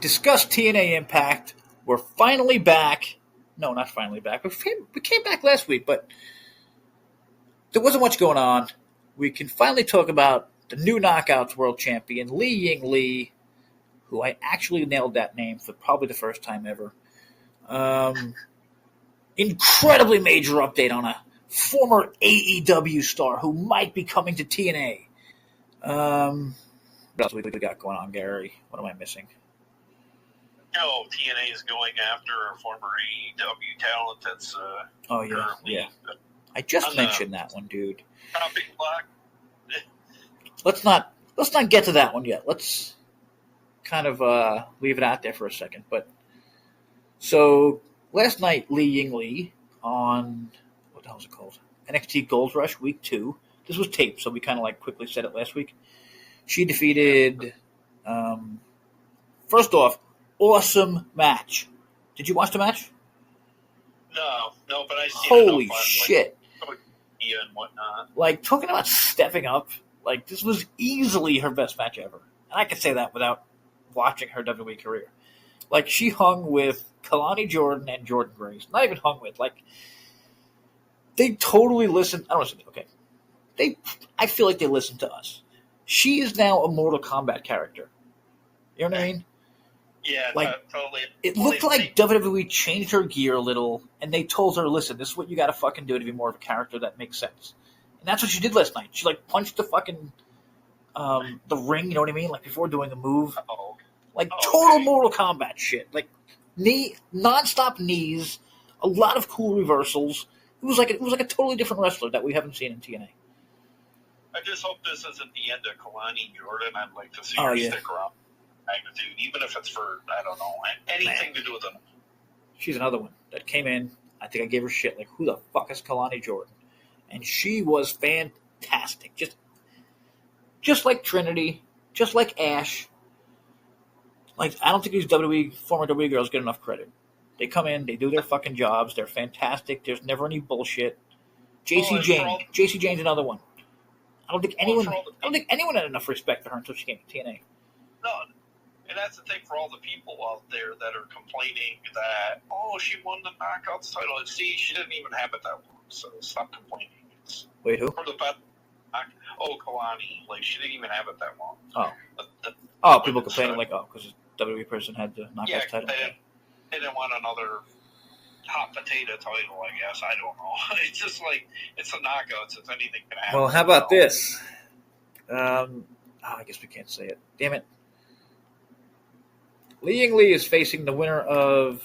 discuss TNA Impact. We're finally back. No, not finally back. We came back last week, but there wasn't much going on. We can finally talk about the new Knockouts World Champion, Ying Lee, who I actually nailed that name for probably the first time ever. Incredibly major update on a former AEW star who might be coming to TNA. What else we got going on, Gary? What am I missing? No, TNA is going after a former AEW talent that's yeah. I just mentioned that one, dude. Chopping block. Let's not get to that one yet. Let's kind of leave it out there for a second. But so last night, Ying Lee on what the hell is it called? NXT Gold Rush Week 2. This was taped, so we kind of quickly said it last week. She defeated. First off, awesome match. Did you watch the match? No, but I see. Holy shit! And whatnot. Talking about stepping up. This was easily her best match ever, and I can say that without watching her WWE career. She hung with Kalani Jordan and Jordan Grace. Not even hung with. They totally listened. I don't listen. Okay, I feel like they listened to us. She is now a Mortal Kombat character. You know what I mean? Yeah, totally. It looked like WWE changed her gear a little, and they told her, listen, this is what you got to fucking do to be more of a character that makes sense. And that's what she did last night. She, punched the fucking, the ring, you know what I mean? Before doing a move. Total Mortal Kombat shit. Non-stop knees, a lot of cool reversals. It was like a totally different wrestler that we haven't seen in TNA. I just hope this isn't the end of Kalani Jordan. I'd like to see her stick around magnitude, even if it's for, I don't know, anything to do with them. She's another one that came in. I think I gave her shit. Who the fuck is Kalani Jordan? And she was fantastic. Just like Trinity, just like Ash. I don't think these former WWE girls get enough credit. They come in, they do their fucking jobs. They're fantastic. There's never any bullshit. JC Jane's another one. I don't think anyone had enough respect for her until she came to TNA. No, and that's the thing for all the people out there that are complaining that, she won the Knockouts title. And see, she didn't even have it that long, so stop complaining. Wait, who? For the Kalani, she didn't even have it that long. People complaining because the WWE person had the Knockouts title. They didn't want another hot potato title, I guess. I don't know. It's just it's the Knockouts. If anything can happen. Well, how about this? I guess we can't say it. Damn it. Ying Lee is facing the winner of...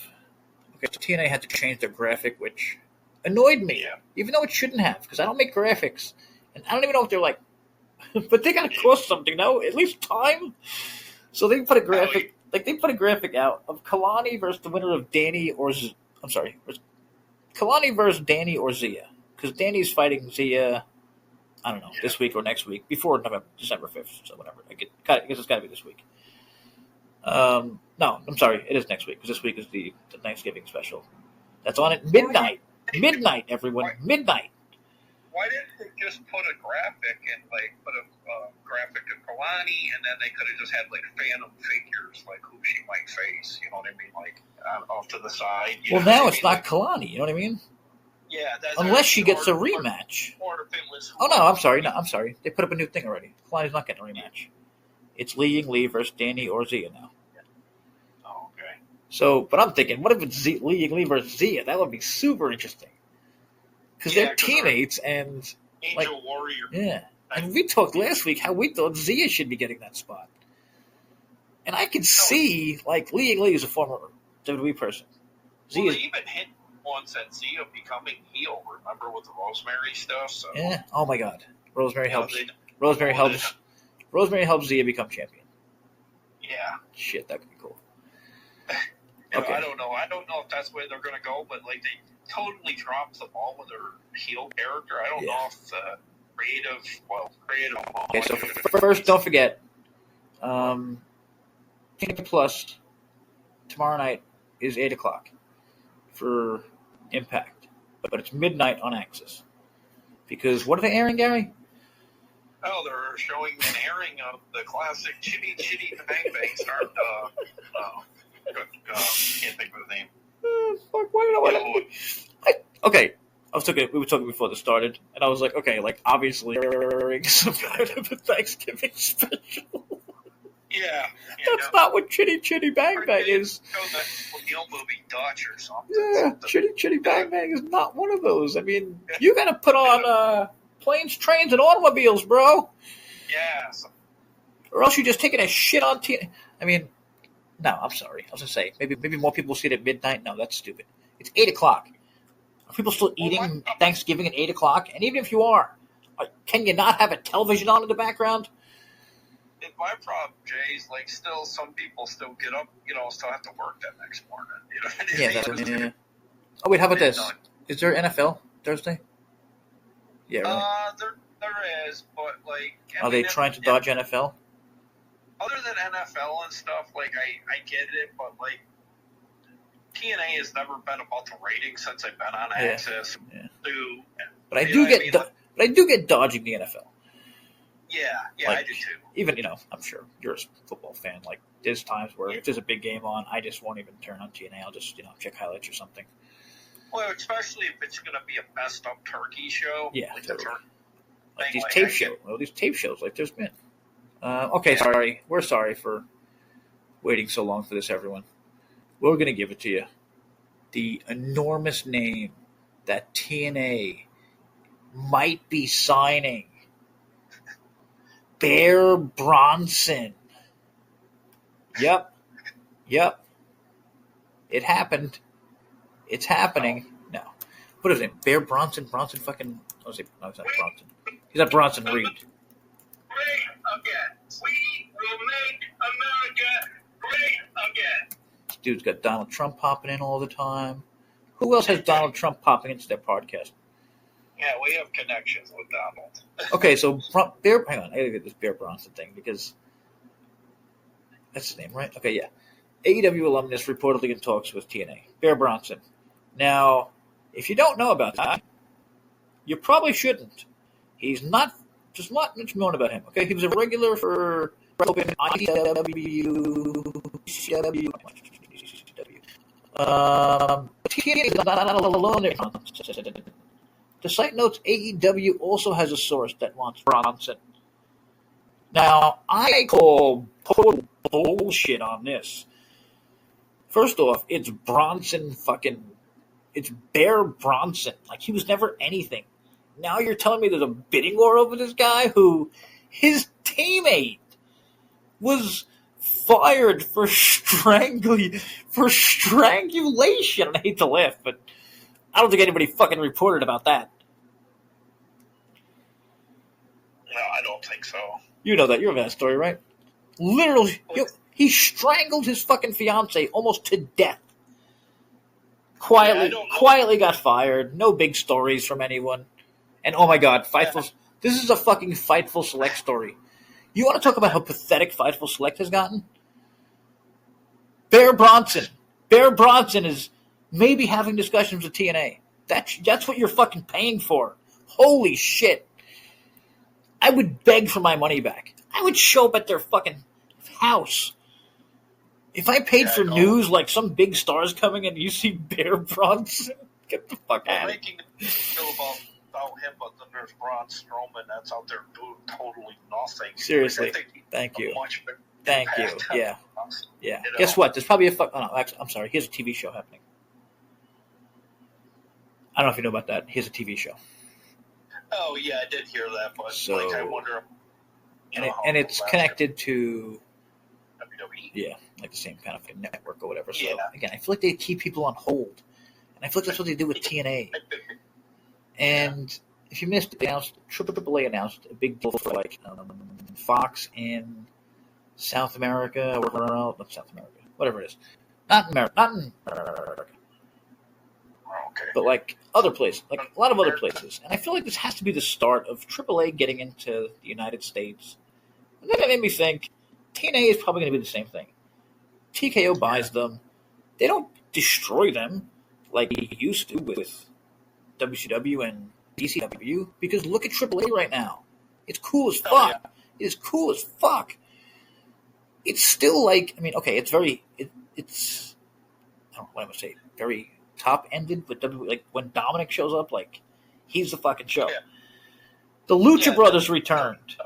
Okay, so TNA had to change their graphic, which annoyed me. Yeah. Even though it shouldn't have, because I don't make graphics. And I don't even know if they're but they gotta cost something, no? At least time? So they put a graphic... they put a graphic out of Kalani versus the winner of Danny or... Kalani versus Danny or Zia. Because Danny's fighting Zia, I don't know, this week or next week. Before December 5th, so whatever. I guess it's got to be this week. No, I'm sorry. It is next week, because this week is the Thanksgiving special. That's on at midnight. Midnight, everyone. Midnight. Why didn't they just put a graphic and, put a graphic of Kalani, and then they could have just had, phantom figures, who she might face, you know what I mean? Off to the side. Well, now it's not Kalani, you know what I mean? Yeah. Unless she gets a rematch. Or if it was... Oh, no, I'm sorry. They put up a new thing already. Kalani's not getting a rematch. It's Ying Lee versus Danny or Zia now. Oh, okay. So, but I'm thinking, what if it's Ying Lee versus Zia? That would be super interesting. Because they're teammates and... Angel Warrior. Yeah. And we talked last week how we thought Zia should be getting that spot. And I could see, Ying Lee is a former WWE person. They even hit once at Zia becoming heel, remember, with the Rosemary stuff? So. Yeah. Oh, my God. Rosemary helps Zia become champion. Yeah. Shit, that could be cool. Okay. I don't know if that's where they're going to go, but they totally dropped the ball with their heel character. I don't know if the creative. Okay, so first, don't forget, TNA Plus tomorrow night is 8 o'clock for Impact, but it's midnight on Access. Because what are they airing, Gary? Oh, they're showing an airing of the classic Chitty Chitty Bang Bang starred, can't think of his name. Fuck, why did okay. We were talking before this started, and I was like, okay, like, obviously, airing some kind of a Thanksgiving special. Yeah. That's not what Chitty Chitty Bang Bang is. The old movie Dutch or something. Yeah, Chitty Chitty Bang Bang is not one of those. I mean, you gotta put on planes, trains, and automobiles, bro. Yeah. Or else you're just taking a shit on TNA. I mean, no, I'm sorry. I was gonna say maybe more people see it at midnight. No, that's stupid. It's 8:00. Are people still eating Thanksgiving at 8:00? And even if you are, can you not have a television on in the background? My problem, Jay, is like still some people still get up, still have to work that next morning. Yeah. Oh wait, how about this? Is there NFL Thursday? Yeah. Right. There is, but like. Are they trying to dodge NFL? Other than NFL and stuff, like I get it, but like TNA has never been about the ratings since I've been on Access. Yeah. But I do get dodging the NFL. Yeah, I do too. Even, I'm sure you're a football fan. Like, there's times where if there's a big game on, I just won't even turn on TNA. I'll just, check highlights or something. Well, especially if it's going to be a messed up turkey show. Yeah, like these tape shows. Well, these tape shows, like there's been. Okay, sorry. We're sorry for waiting so long for this, everyone. We're going to give it to you. The enormous name that TNA might be signing. Bear Bronson. Yep. It happened. It's happening. No. What is it? Bear Bronson? Bronson fucking... No, it's not Bronson. He's not Bronson Reed. Great again. We will make America great again. This dude's got Donald Trump popping in all the time. Who else has Donald Trump popping into their podcast? Yeah, we have connections with Donald. Okay, so hang on, I gotta get this Bear Bronson thing because that's his name, right? Okay, yeah. AEW alumnus reportedly in talks with TNA. Bear Bronson. Now, if you don't know about that, you probably shouldn't. He's not much known about him. Okay, he was a regular for AEW. TNA is not alone there. The site notes AEW also has a source that wants Bronson. Now, I call total bullshit on this. First off, it's it's Bear Bronson. Like, he was never anything. Now you're telling me there's a bidding war over this guy who his teammate was fired for strangulation. I hate to laugh, but I don't think anybody fucking reported about that. No, I don't think so. You know that. You remember that story, right? Literally, he strangled his fucking fiance almost to death. Quietly got fired. No big stories from anyone. And oh my God, this is a fucking Fightful Select story. You want to talk about how pathetic Fightful Select has gotten? Bear Bronson is maybe having discussions with TNA. That's what you're fucking paying for. Holy shit. I would beg for my money back. I would show up at their fucking house. If I paid for news like some big stars coming and you see Bear Bronson, get the fuck out of here. Making a deal about him, but then there's Braun Strowman that's out there doing totally nothing. Seriously. Thank you. Yeah. Guess what? There's probably I'm sorry. Here's a TV show happening. I don't know if you know about that. Here's a TV show. Oh, yeah, I did hear that, but I wonder... And it's connected to... WWE? Yeah, like the same kind of network or whatever. So, again, I feel like they keep people on hold. And I feel like that's what they do with TNA. And if you missed, AAA announced a big deal for Fox in South America, or not South America, whatever it is. Not in America. Okay. But other places, a lot of other places. And I feel like this has to be the start of AAA getting into the United States. And then it made me think, TNA is probably going to be the same thing. TKO buys them. They don't destroy them like they used to with WCW and ECW, because look at AAA right now. It's cool as fuck. Oh, yeah. It is cool as fuck. It's still like, I mean, okay, it's very, it's, I don't know what I'm going to say, very top-ended, but like when Dominic shows up, like, he's the fucking show. Yeah. The Lucha Brothers returned.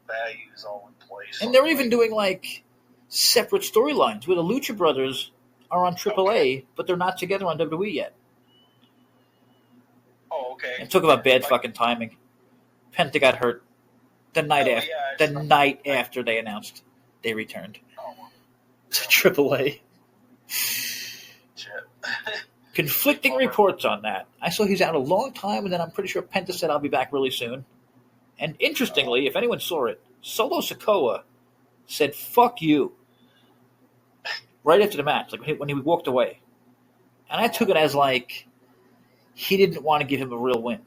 Values all in place. And they're even doing, like, separate storylines where the Lucha Brothers are on AAA, but they're not together on WWE yet. Oh, okay. And talk about bad fucking timing. Penta got hurt the night after they announced they returned to AAA. Shit. Conflicting reports on that. I saw he's out a long time, and then I'm pretty sure Penta said I'll be back really soon. And interestingly, if anyone saw it, Solo Sikoa said, "Fuck you," right after the match, like when he walked away. And I took it as like he didn't want to give him a real win.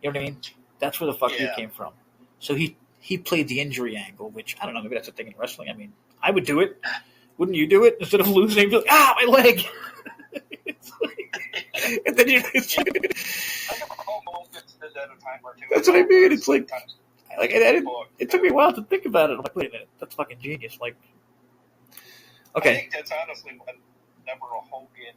You know what I mean? That's where the fuck you came from. So he played the injury angle, which I don't know, maybe that's a thing in wrestling. I mean, I would do it. Wouldn't you do it? Instead of losing, be like, my leg. And then it's like, that's what I mean. It's like it took me a while to think about it. I'm like, wait a minute, that's fucking genius. Like, okay. I think that's honestly never a Hogan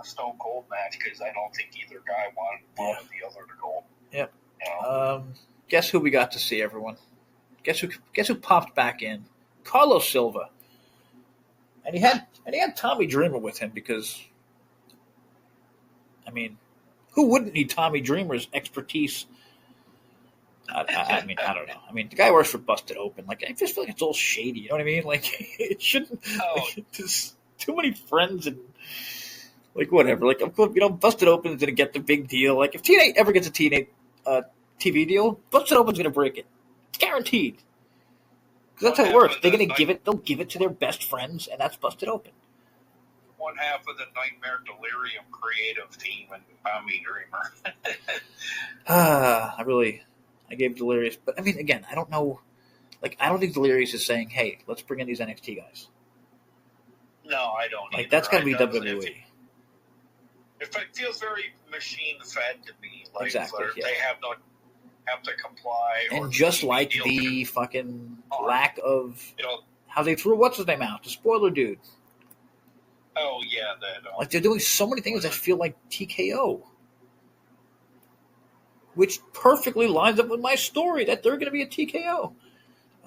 Stone Cold match because I don't think either guy wanted the other to go. Yep. You know? Guess who we got to see, everyone? Guess who popped back in? Carlos Silva. And he had Tommy Dreamer with him because, I mean, who wouldn't need Tommy Dreamer's expertise? I mean, I don't know. I mean, the guy works for Busted Open. Like, I just feel like it's all shady. You know what I mean? Like, it shouldn't. Like, there's too many friends and like whatever. Like, Busted Open is gonna get the big deal. Like, if TNA ever gets a TNA TV deal, Busted Open's gonna break it. It's guaranteed. Because that's how it works. They're gonna give it. They'll give it to their best friends, and that's Busted Open. One half of the Nightmare Delirium creative team and Tommy Dreamer. I gave Delirious, but I mean, again, I don't know. Like, I don't think Delirious is saying, "Hey, let's bring in these NXT guys." No, I don't. Like, that's got to be WWE. It feels very machine fed to me. Like, exactly. Yeah. They have to comply. And just like the fucking lack of how they threw what's his name out, the spoiler dude. Oh yeah, like they're doing so many things that feel like TKO, which perfectly lines up with my story that they're going to be a TKO.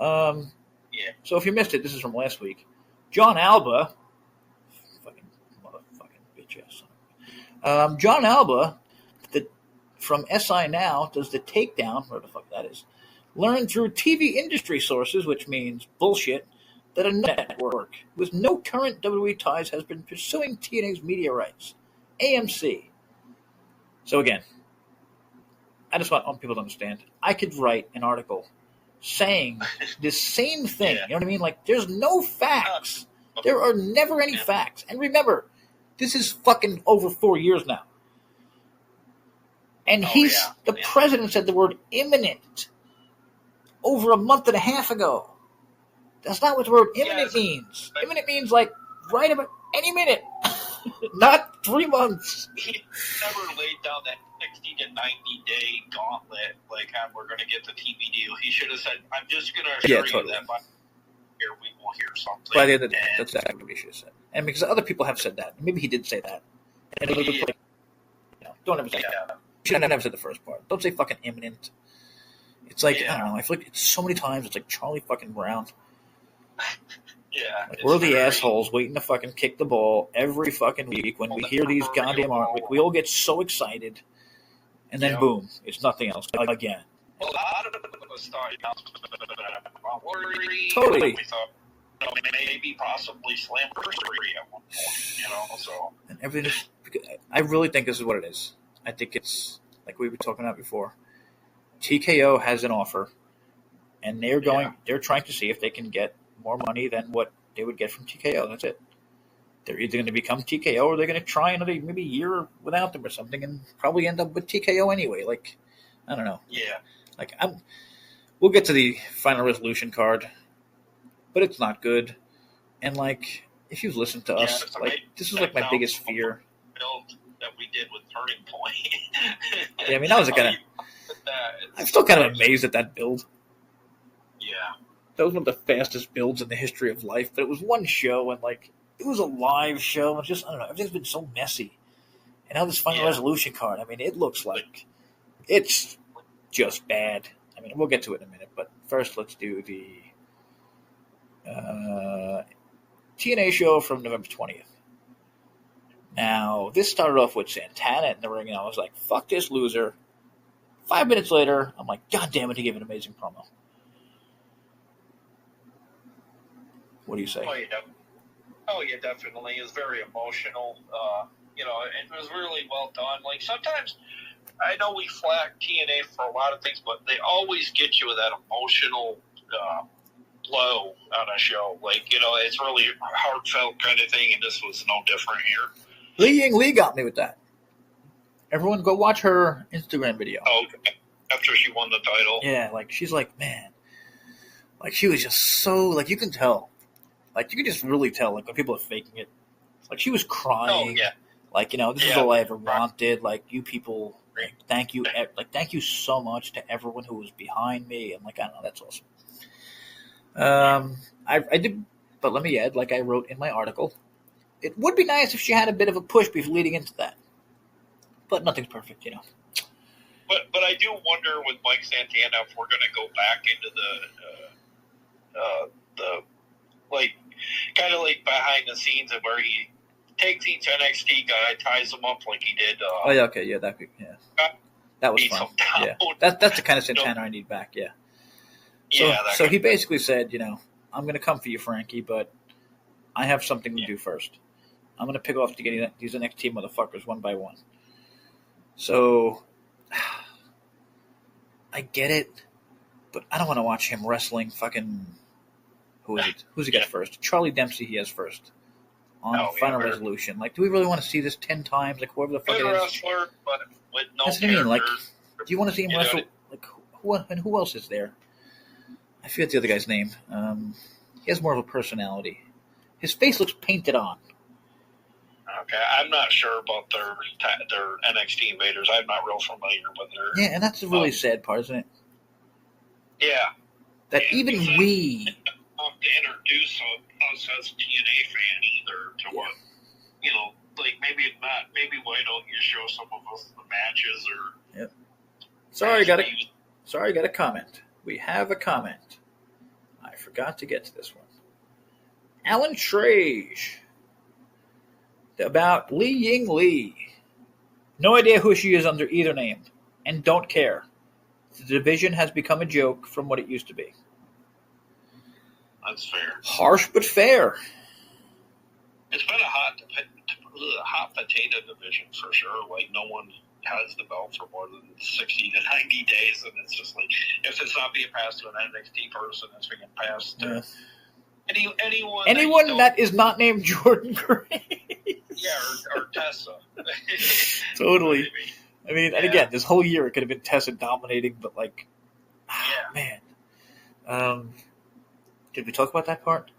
Yeah. So if you missed it, this is from last week. John Alba, fucking motherfucking bitch ass. John Alba, from SI Now, does the takedown, where the fuck that is, learned through TV industry sources, which means bullshit, that a network with no current WWE ties has been pursuing TNA's media rights, AMC. So again, I just want people to understand, I could write an article saying this same thing. You know what I mean? Like, there's no facts. There are never any facts. And remember, this is fucking over 4 years now. And the president said the word imminent over a month and a half ago. That's not what the word imminent means. Imminent means like right about any minute, not 3 months. He never laid down that 60 to 90 day gauntlet like how we're going to get the TV deal. He should have said, "I'm just going to assure you that by here we will hear something." By the end of the day, that's exactly what he should have said. And because other people have said that, maybe he did say that. And it looks like, don't ever say that. You should have never said the first part. Don't say fucking imminent. It's like, I don't know, I feel like it's so many times it's like Charlie fucking Brown. Yeah. Like, we're the assholes waiting to fucking kick the ball every fucking week when we hear these goddamn artwork. We all get so excited. And then boom, it's nothing else again. A lot of us started worried. Totally. We thought, maybe possibly Slammiversary at one point, so. And everything is, I really think this is what it is. I think it's like we were talking about before. TKO has an offer, and they're trying to see if they can get more money than what they would get from TKO. That's it. They're either going to become TKO or they're going to try another maybe year without them or something, and probably end up with TKO anyway. Like, I don't know. Yeah. Like, we'll get to the final resolution card, but it's not good. And like, if you've listened to us, like, this is like my biggest fear. Build that we did with Turning Point. Yeah, I mean, that was a kind of. I'm still kind of amazed at that build. Yeah. That was one of the fastest builds in the history of life, but it was one show, and like it was a live show. And just I don't know, everything's been so messy. And now this final resolution card, I mean, it looks like it's just bad. I mean, we'll get to it in a minute, but first let's do the TNA show from November 20th. Now, this started off with Santana in the ring, and I was like, fuck this loser. 5 minutes later, I'm like, God damn it, he gave an amazing promo. What do you say? Oh, yeah, definitely. It was very emotional. It was really well done. Like, sometimes, I know we flack TNA for a lot of things, but they always get you with that emotional blow on a show. Like, it's really heartfelt kind of thing, and this was no different here. Ying got me with that. Everyone go watch her Instagram video. Oh, after she won the title. Yeah, like, she's like, man. Like, she was just so, like, you can tell. Like, you can just really tell, like, when people are faking it. Like, she was crying. Oh, yeah. Like, this is all I ever wanted. Like, you people, like, thank you. Like, thank you so much to everyone who was behind me. And, like, I don't know, that's awesome. I did, but let me add, like I wrote in my article, it would be nice if she had a bit of a push before leading into that. But nothing's perfect, But I do wonder with Mike Santana if we're going to go back into the like kind of like behind the scenes of where he takes each NXT guy, ties them up like he did. That was fun. Yeah, that's the kind of Santana I need back. Yeah. So he basically said, I'm going to come for you, Frankie, but I have something to do first. I'm going to pick off to get these NXT motherfuckers one by one. So I get it, but I don't want to watch him wrestling fucking. Who is it? Who's he got first? Charlie Dempsey. He has first on Final Resolution. Like, do we really want to see this 10 times? Like, whoever the fuck it is. Wrestler, but with no That's what I mean. Like, do you want to see him wrestle? Like, who else is there? I forget the other guy's name. He has more of a personality. His face looks painted on. Okay, I'm not sure about their NXT invaders. I'm not real familiar with their. Yeah, and that's the really sad part, isn't it? Yeah. That even we. To introduce us as a TNA fan either to what, like maybe why don't you show some of us the matches or. Yep. Sorry, got a comment. We have a comment. I forgot to get to this one. Alan Trage. About Ying Lee. No idea who she is under either name. And don't care. The division has become a joke from what it used to be. That's fair. Harsh but fair. It's been a hot potato division for sure. Like, no one has the belt for more than 60 to 90 days, and it's just like, if it's not being passed to an NXT person, it's being passed to anyone that is not named Jordan Gray. Yeah, or Tessa. Totally. I mean, and again, this whole year it could have been Tessa dominating, but like, man. Did we talk about that part?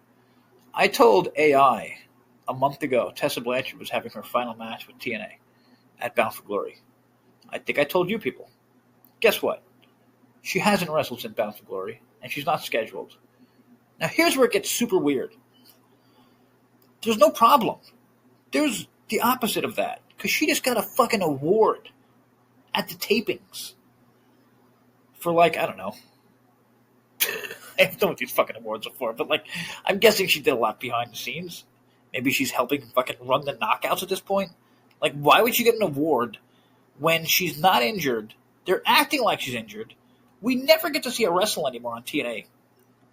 I told AI a month ago Tessa Blanchard was having her final match with TNA at Bound for Glory. I think I told you people. Guess what? She hasn't wrestled since Bound for Glory, and she's not scheduled. Now here's where it gets super weird. There's no problem. There's the opposite of that, because she just got a fucking award at the tapings for, like, I don't know. I don't know what these fucking awards are for, but, like, I'm guessing she did a lot behind the scenes. Maybe she's helping fucking run the knockouts at this point. Like, why would she get an award when she's not injured? They're acting like she's injured. We never get to see her wrestle anymore on TNA.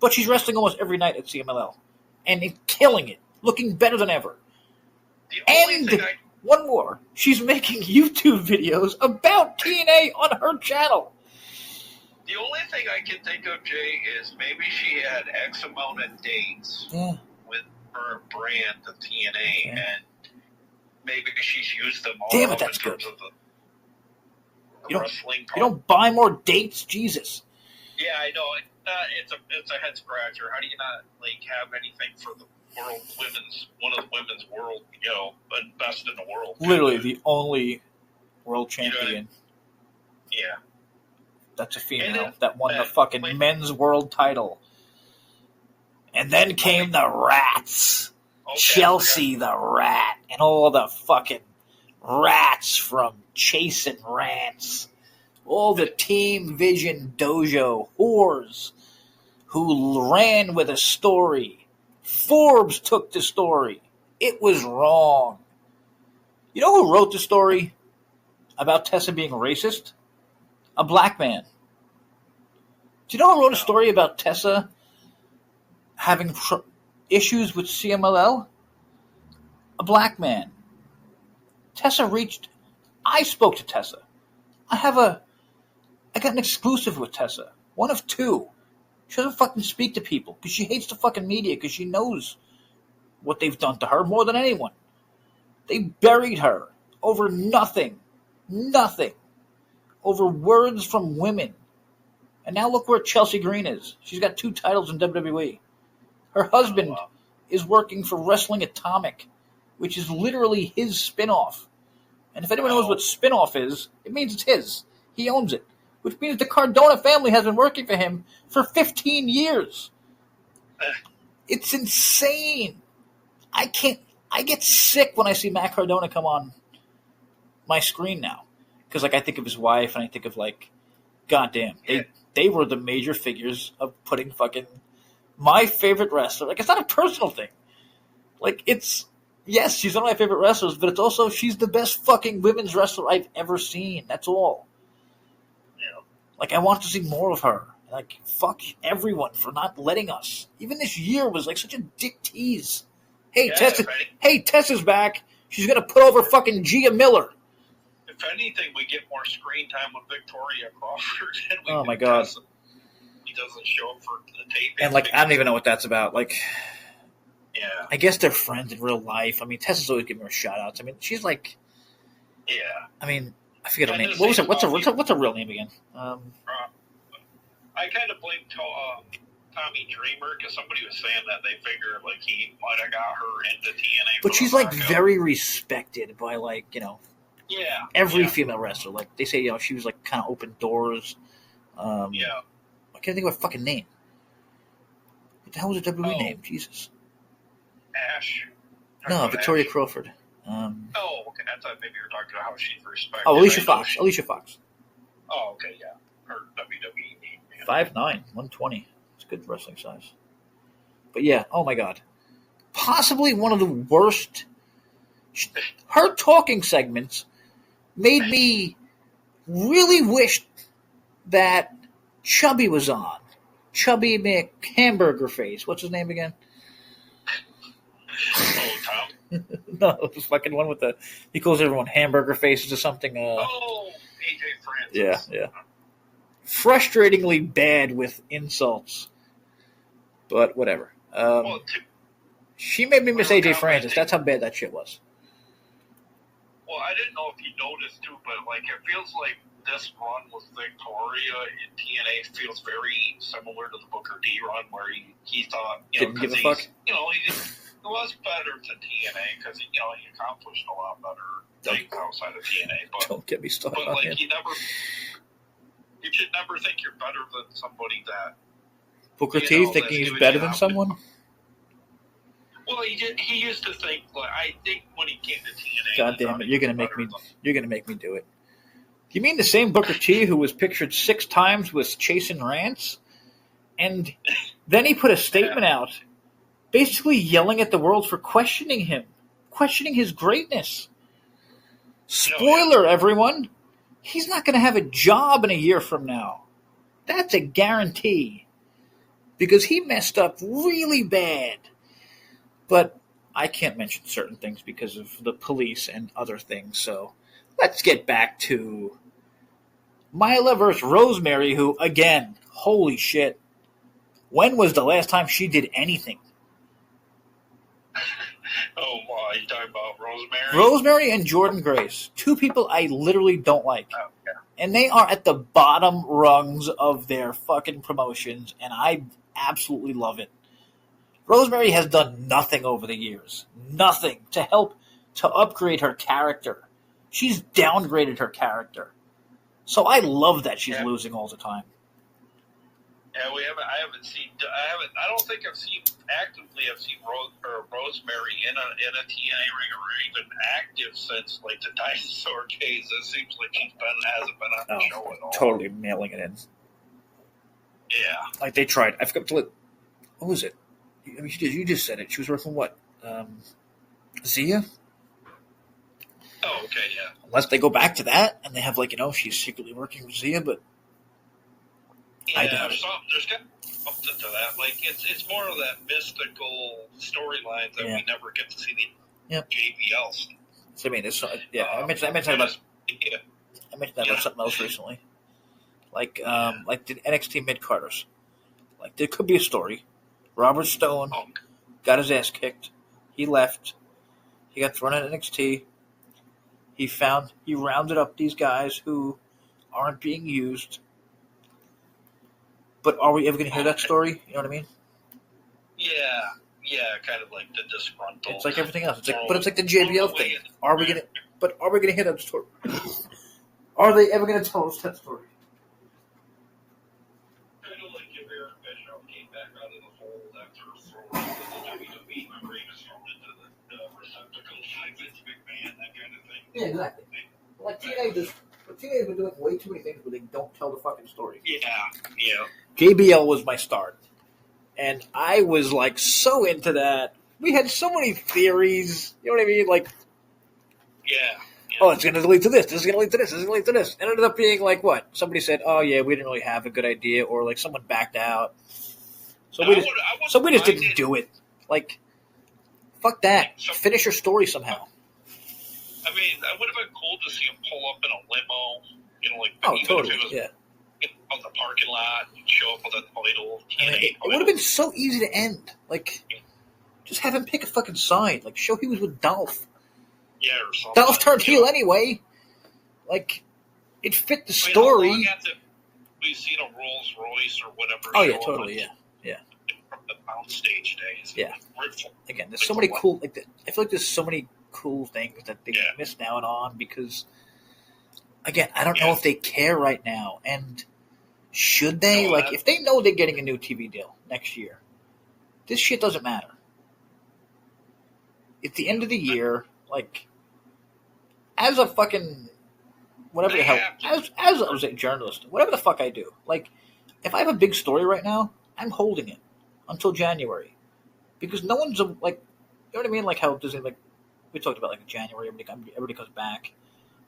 But she's wrestling almost every night at CMLL. And killing it. Looking better than ever. And one more. She's making YouTube videos about TNA on her channel. The only thing I can think of, Jay, is maybe she had X amount of dates with her brand of TNA, and maybe she's used them all. Damn it, that's good. Wrestling. You don't buy more dates? Jesus. Yeah, I know. It's a head scratcher. How do you not have anything for the one of the women's world, best in the world? Literally the only world champion. Yeah. That's a female that won the fucking men's world title. And then came the Rats. Okay, Chelsea the Rat. And all the fucking rats from JaySin Rants. All the Team Vision Dojo whores who ran with a story. Forbes took the story. It was wrong. You know who wrote the story about Tessa being racist? A black man. Do you know who wrote a story about Tessa having issues with CMLL? A black man. I spoke to Tessa. I got an exclusive with Tessa. One of two. She doesn't fucking speak to people because she hates the fucking media because she knows what they've done to her more than anyone. They buried her over nothing. Nothing. Over words from women. And now look where Chelsea Green is. She's got 2 titles in WWE. Her husband is working for Wrestling Atomic, which is literally his spinoff. And if anyone knows what spinoff is, it means it's his. He owns it. Which means the Cardona family has been working for him for 15 years. It's insane. I get sick when I see Matt Cardona come on my screen now. Because I think of his wife and I think of goddamn, they were the major figures of putting fucking my favorite wrestler. It's not a personal thing. Yes, she's one of my favorite wrestlers, but it's also she's the best fucking women's wrestler I've ever seen. That's all. Yeah. I want to see more of her. Fuck everyone for not letting us. Even this year was such a dick tease. Hey, Tessa's back. She's gonna put over fucking Gia Miller. If anything, we get more screen time with Victoria Crawford. Oh my god. Tessa. He doesn't show up for the taping. And I don't even know what that's about. Yeah. I guess they're friends in real life. Tessa's always giving her shout-outs. she's yeah. I forget her name. What was it? What's her real name again? I kind of blame Tommy Dreamer because somebody was saying that they figured he might have got her into TNA. But she's very respected by every female wrestler. They say she was kind of open doors. I can't think of her fucking name. What the hell was her WWE name? Jesus. Ash. No, Victoria Ash. Crawford. Okay. I thought maybe you were talking about how she's respected. Oh, Alicia Fox. Alicia Fox. Oh, okay, yeah. Her WWE name. 5'9", 120. It's a good wrestling size. But yeah, oh my god. Possibly one of the worst. Her talking segments made me really wish that Chubby was on. Chubby McHamburger Face. What's his name again? Oh, Tom? No, the fucking one with he calls everyone hamburger faces or something. AJ Francis. Yeah. Frustratingly bad with insults. But whatever. She made me miss AJ Francis. That's how bad that shit was. Well, I didn't know if you noticed too, but it feels like this run with Victoria in TNA feels very similar to the Booker D run, where he thought didn't give a fuck. He was better to TNA because he accomplished a lot better things outside of TNA. But don't get me started on him. You should never think you're better than somebody that Booker T thinking he's better than someone. Well, he used to think. I think when he came to TNA. God damn it! You're gonna make me do it. You mean the same Booker T who was pictured 6 times with JaySin Rants, and then he put a statement out, basically yelling at the world for questioning him, questioning his greatness. Spoiler, everyone! He's not going to have a job in a year from now. That's a guarantee, because he messed up really bad. But I can't mention certain things because of the police and other things, so let's get back to Myla versus Rosemary, who, again, holy shit, when was the last time she did anything? Oh, are you talking about Rosemary? Rosemary and Jordynne Grace, 2 people I literally don't like. Oh, yeah. And they are at the bottom rungs of their fucking promotions, and I absolutely love it. Rosemary has done nothing over the years. Nothing to help to upgrade her character. She's downgraded her character. So I love that she's losing all the time. Yeah, I haven't seen. I don't think I've seen actively. I've seen Rosemary in a TNA ring or even active since like the dinosaur days. It seems like hasn't been on the show at all. Totally mailing it in. Yeah, like they tried. I forgot to look. What was it? I mean, you just said it. She was working what? Zia. Oh, okay, yeah. Unless they go back to that and they have she's secretly working with Zia, but. Yeah, I doubt it. There's got something to that. Like it's more of that mystical storyline that we never get to see the JBL stuff. So I mean, I mentioned that about something else recently. Like the NXT mid carders. Like there could be a story. Robert Stone got his ass kicked. He left. He got thrown at NXT. He rounded up these guys who aren't being used. But are we ever going to hear that story? You know what I mean? Yeah, kind of like the disgruntled. It's like everything else. But it's like the JBL thing. Are we going to hear that story? Are they ever going to tell us that story? Kind of like if Eric Bischoff came back out of the hole after throwing into the WWE, remember he was thrown into the receptacle by Vince McMahon, that kind of thing. Yeah, exactly. Like TNA's been doing way too many things where they don't tell the fucking story. Yeah. JBL was my start. And I was so into that. We had so many theories. You know what I mean? Yeah. Oh, it's going to lead to this. This is going to lead to this. This is going to lead to this. It ended up being what? Somebody said, oh, yeah, we didn't really have a good idea. Or someone backed out. So we just didn't do it. Fuck that. Finish your story somehow. I mean, that would have been cool to see him pull up in a limo. Totally. If it was on the parking lot, show up with a title. It would have been so easy to end. Just have him pick a fucking side. Show he was with Dolph. Yeah, or something. Dolph turned heel anyway. It fit the story. How long after we've seen a Rolls Royce or whatever? Oh, yeah, totally, yeah. From the Mount Stage days. Yeah. Again, there's so many cool... I feel like there's so many cool things that they missed out on because... Again, I don't know if they care right now, and should they? If they know they're getting a new TV deal next year, this shit doesn't matter. It's the end of the year, as a fucking whatever the hell, as a journalist, whatever the fuck I do, if I have a big story right now, I'm holding it until January, because no one's you know what I mean? How Disney, we talked about January, everybody comes back.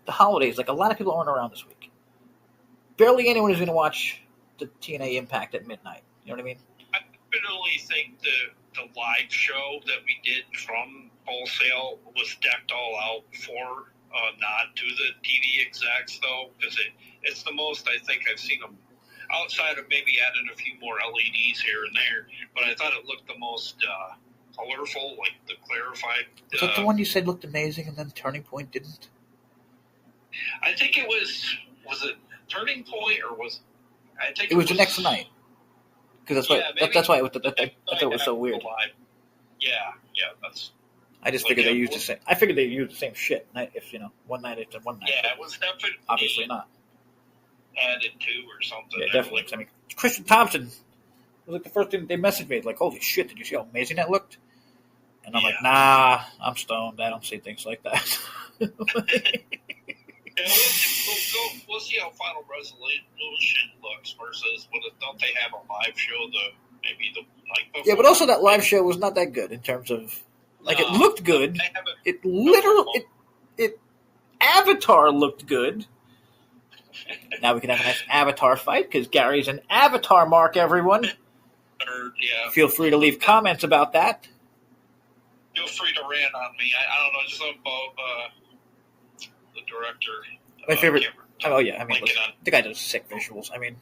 The holidays, a lot of people aren't around this week. Barely anyone is going to watch the TNA Impact at midnight. You know what I mean? I definitely think the live show that we did from Wholesale was decked all out for nod to the TV execs, though, because it's the most I think I've seen them outside of maybe adding a few more LEDs here and there. But I thought it looked the most colorful, the clarified. Is that the one you said looked amazing and then Turning Point didn't? I think it was it Turning Point or was I think it was the next night because that's why I thought it was so weird. Yeah, that's. I just figured they used the same. I figured they used the same shit. If one night it's one night. Yeah, it was definitely obviously not added to or something. Yeah, definitely. I mean, Christian Thompson was the first thing they messaged me. Holy shit! Did you see how amazing that looked? And I'm nah, I'm stoned. I don't see things like that. We'll see how Final Resolution looks versus don't they have a live show maybe the night before? Yeah, but also that live show was not that good in terms of it looked good. It Avatar looked good. Now we can have a nice Avatar fight because Gary's an Avatar mark. Everyone, feel free to leave comments about that. Feel free to rant on me. I don't know just about. The director. My favorite. Oh yeah, I mean, listen, the guy does sick visuals. I mean,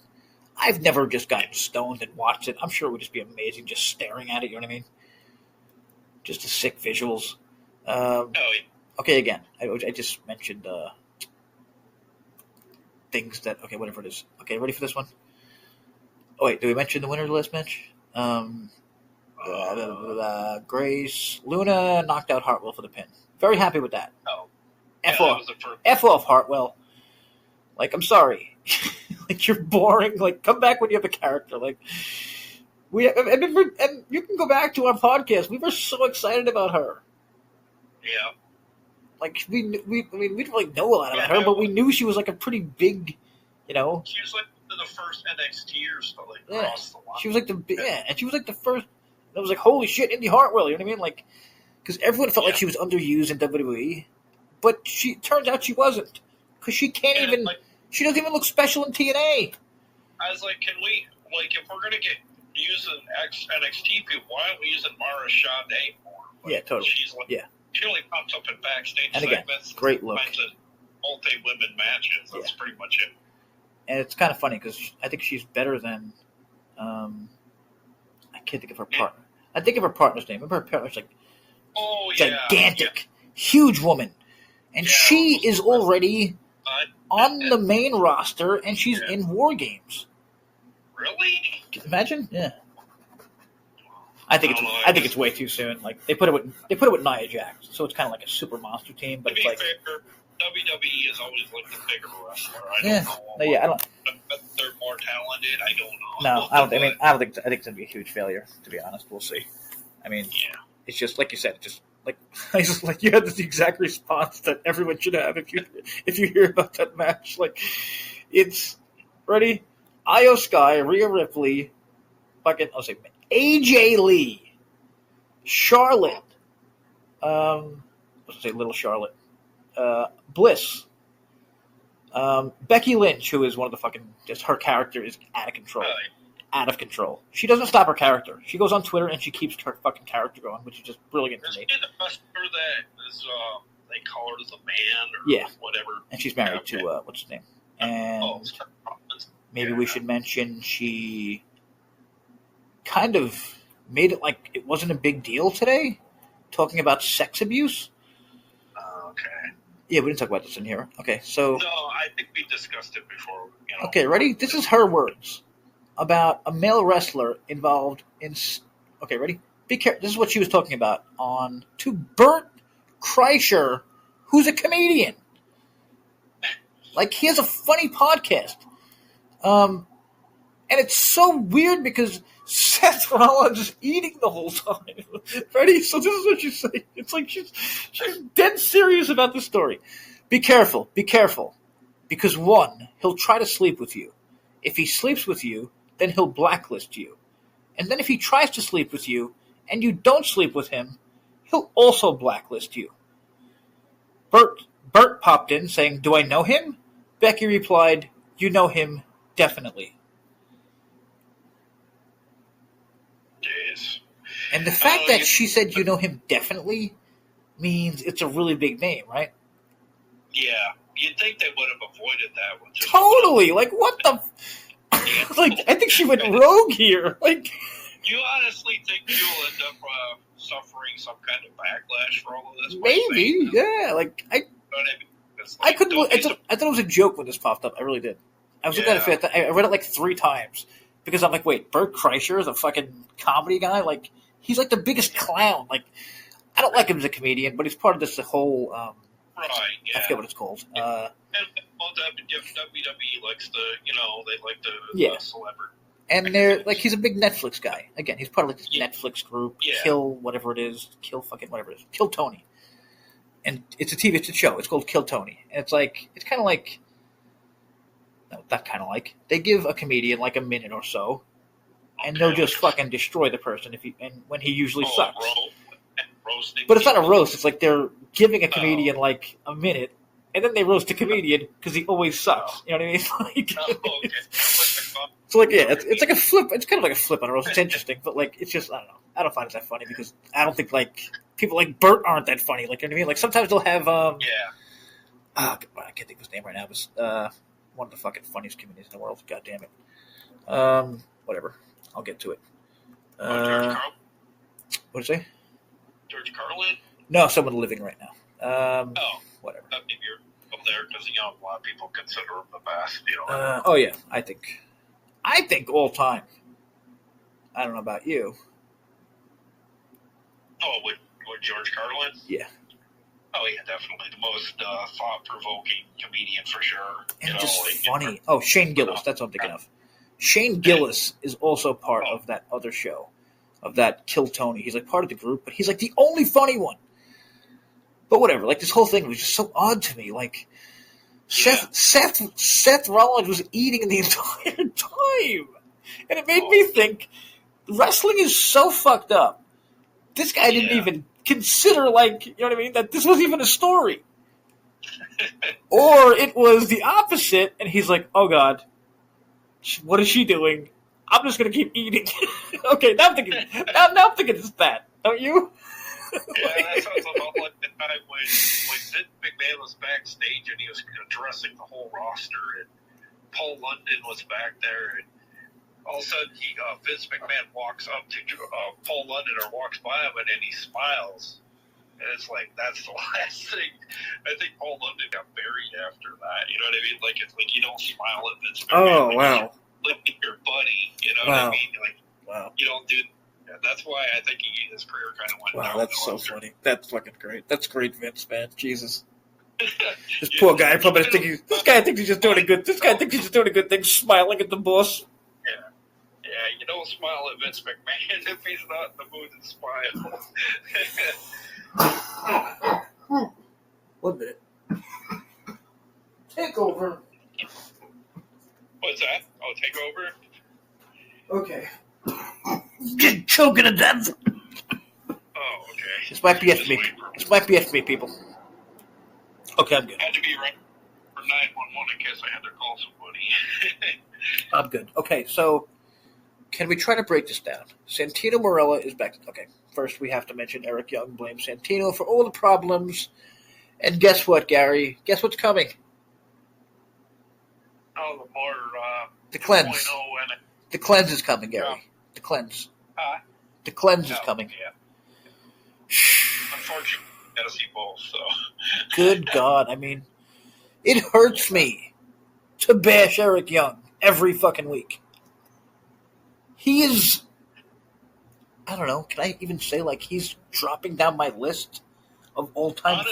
I've never just gotten stoned and watched it. I'm sure it would just be amazing just staring at it. You know what I mean? Just the sick visuals. Okay, again, I just mentioned things that. Okay, whatever it is. Okay, ready for this one? Oh wait, did we mention the winner of the last match? Grace Luna knocked out Hartwell for the pin. Very happy with that. Oh. F off Hartwell. Like, I'm sorry. Like, you're boring. Like, come back when you have a character. Like, and you can go back to our podcast. We were so excited about her. Yeah. Like, we didn't really know a lot about her, but we knew she was like a pretty big, She was like the first NXTers to like cross the line. She was like and she was like the first. It was like, holy shit, Indy Hartwell. You know what I mean? Like, because everyone felt like she was underused in WWE, but turns out she wasn't. Because she can't even. Like, she doesn't even look special in TNA. I was like, can we, like, if we're gonna get using NXT people, why aren't we using Mara Shade more? Like, yeah, totally. She's like, she only pops up in backstage and again, segments. Great look. Multi-women matches. That's pretty much it. And it's kind of funny because I think she's better than. I can't think of her partner. I think of her partner's name. Remember her partner's like. Gigantic, huge woman, and she is already on the main roster, and she's in War Games. Really? Imagine, yeah. I think it's way too soon. Like they put it with Nia Jax, so it's kind of like a super monster team. But to it's like fair, WWE is always like the bigger wrestler. I don't know. They're more talented. I don't know. No, I don't. I mean, I think it's gonna be a huge failure. To be honest, we'll see. I mean, it's just like you said. Just like you had the exact response that everyone should have if you hear about that match. Like, it's ready. Io Sky, Rhea Ripley, AJ Lee, Charlotte, let's say Little Charlotte, Bliss, Becky Lynch, who is one of the fucking just her character is out of control. Out of control. She doesn't stop her character. She goes on Twitter and she keeps her fucking character going, which is just brilliant to me. Isn't the wrestler that is, they call her the man or whatever? And she's married to, what's his name? And maybe we should mention she kind of made it like it wasn't a big deal today, talking about sex abuse. Okay. Yeah, we didn't talk about this in here. Okay, so... No, I think we discussed it before. Okay, ready? This is her words about a male wrestler involved in... Okay, ready? Be careful. This is what she was talking about to Bert Kreischer, who's a comedian. Like, he has a funny podcast. And it's so weird because Seth Rollins is eating the whole time. Ready? So this is what she's saying. It's like she's dead serious about the story. Be careful. Because one, he'll try to sleep with you. If he sleeps with you, then he'll blacklist you. And then if he tries to sleep with you and you don't sleep with him, he'll also blacklist you. Bert popped in saying, "Do I know him?" Becky replied, "You know him, definitely." Jeez. And the fact that she said, "You know him, definitely," means it's a really big name, right? Yeah. You'd think they would have avoided that one. Totally. Like, what the... Like, I think she went rogue here. Like, you honestly think you'll end up suffering some kind of backlash for all of this? Maybe, yeah. Like, I couldn't. I thought it was a joke when this popped up. I really did. I was looking at it. I read it like 3 times because I'm like, wait, Bert Kreischer is a fucking comedy guy. Like, he's like the biggest clown. Like, I don't like him as a comedian, but he's part of this whole. Right. Yeah. I forget what it's called. WWE likes the, they like the celebrity. And they're like, he's a big Netflix guy. Again, he's part of like this Netflix group. Yeah. Kill whatever it is. Kill fucking whatever it is. Kill Tony. And it's a show. It's called Kill Tony. And it's kind of like, no, not kind of like, they give a comedian like a minute or so, and they'll just fucking destroy the person when he usually sucks. But it's not a roast. It's like they're giving a comedian like a minute, and then they roast a comedian because he always sucks. You know what I mean? Like, so like, yeah, it's like a flip. It's kind of like a flip on a roast. It's interesting, but like, it's just, I don't know. I don't find it that funny because I don't think like people like Bert aren't that funny. Like, you know what I mean? Like sometimes they'll have I can't think of his name right now. But one of the fucking funniest comedians in the world. God damn it. Whatever. I'll get to it. What did you say? George Carlin? No, someone living right now. Whatever. Maybe you're up there because a lot of people consider him the best. Oh yeah, I think all time. I don't know about you. Oh, with George Carlin? Yeah. Oh yeah, definitely the most thought-provoking comedian for sure. And just funny. Oh, Shane Gillis. That's what I'm thinking of. Shane Gillis is also part of that other show, of that Kill Tony. He's like part of the group, but he's like the only funny one. But whatever. Like this whole thing was just so odd to me. Like Seth Rollins was eating the entire time, and it made me think wrestling is so fucked up. This guy didn't even consider, like, you know what I mean, that this was even a story. Or it was the opposite, and he's like, oh God, what is she doing? I'm just going to keep eating. Okay, now I'm thinking it's bad. Don't you? Yeah, that sounds about like the time when Vince McMahon was backstage and he was addressing the whole roster, and Paul London was back there, and all of a sudden, Vince McMahon walks up to Paul London or walks by him, and then he smiles. And it's like, that's the last thing. I think Paul London got buried after that. You know what I mean? Like, it's like you don't smile at Vince McMahon. Oh, wow. Look at your buddy. You know what I mean? Like, wow. You don't do that. That's why I think his career kind of went down. Wow, that's so funny. That's fucking great. That's great, Vince, man. Jesus. This poor guy probably thinks this guy thinks he's just doing a good thing, smiling at the boss. Yeah, you don't smile at Vince McMahon if he's not in the mood to smile. 1 minute. Take over. What's that? Oh, take over? Okay. Get choking to death. Oh, okay. This might be it for me. This might be it for me, people. Okay, I'm good. Had to be right for 911 in case I had to call somebody. I'm good. Okay, so can we try to break this down? Santino Marella is back. Okay, first we have to mention Eric Young blames Santino for all the problems. And guess what, Gary? Guess what's coming? Oh, the more... the cleanse. The cleanse is coming, Gary. Yeah. The cleanse. The cleanse is coming. Yeah. Unfortunately, I gotta see both, so... Good God, I mean, it hurts me to bash Eric Young every fucking week. He is, I don't know, can I even say, like, he's dropping down my list of all-time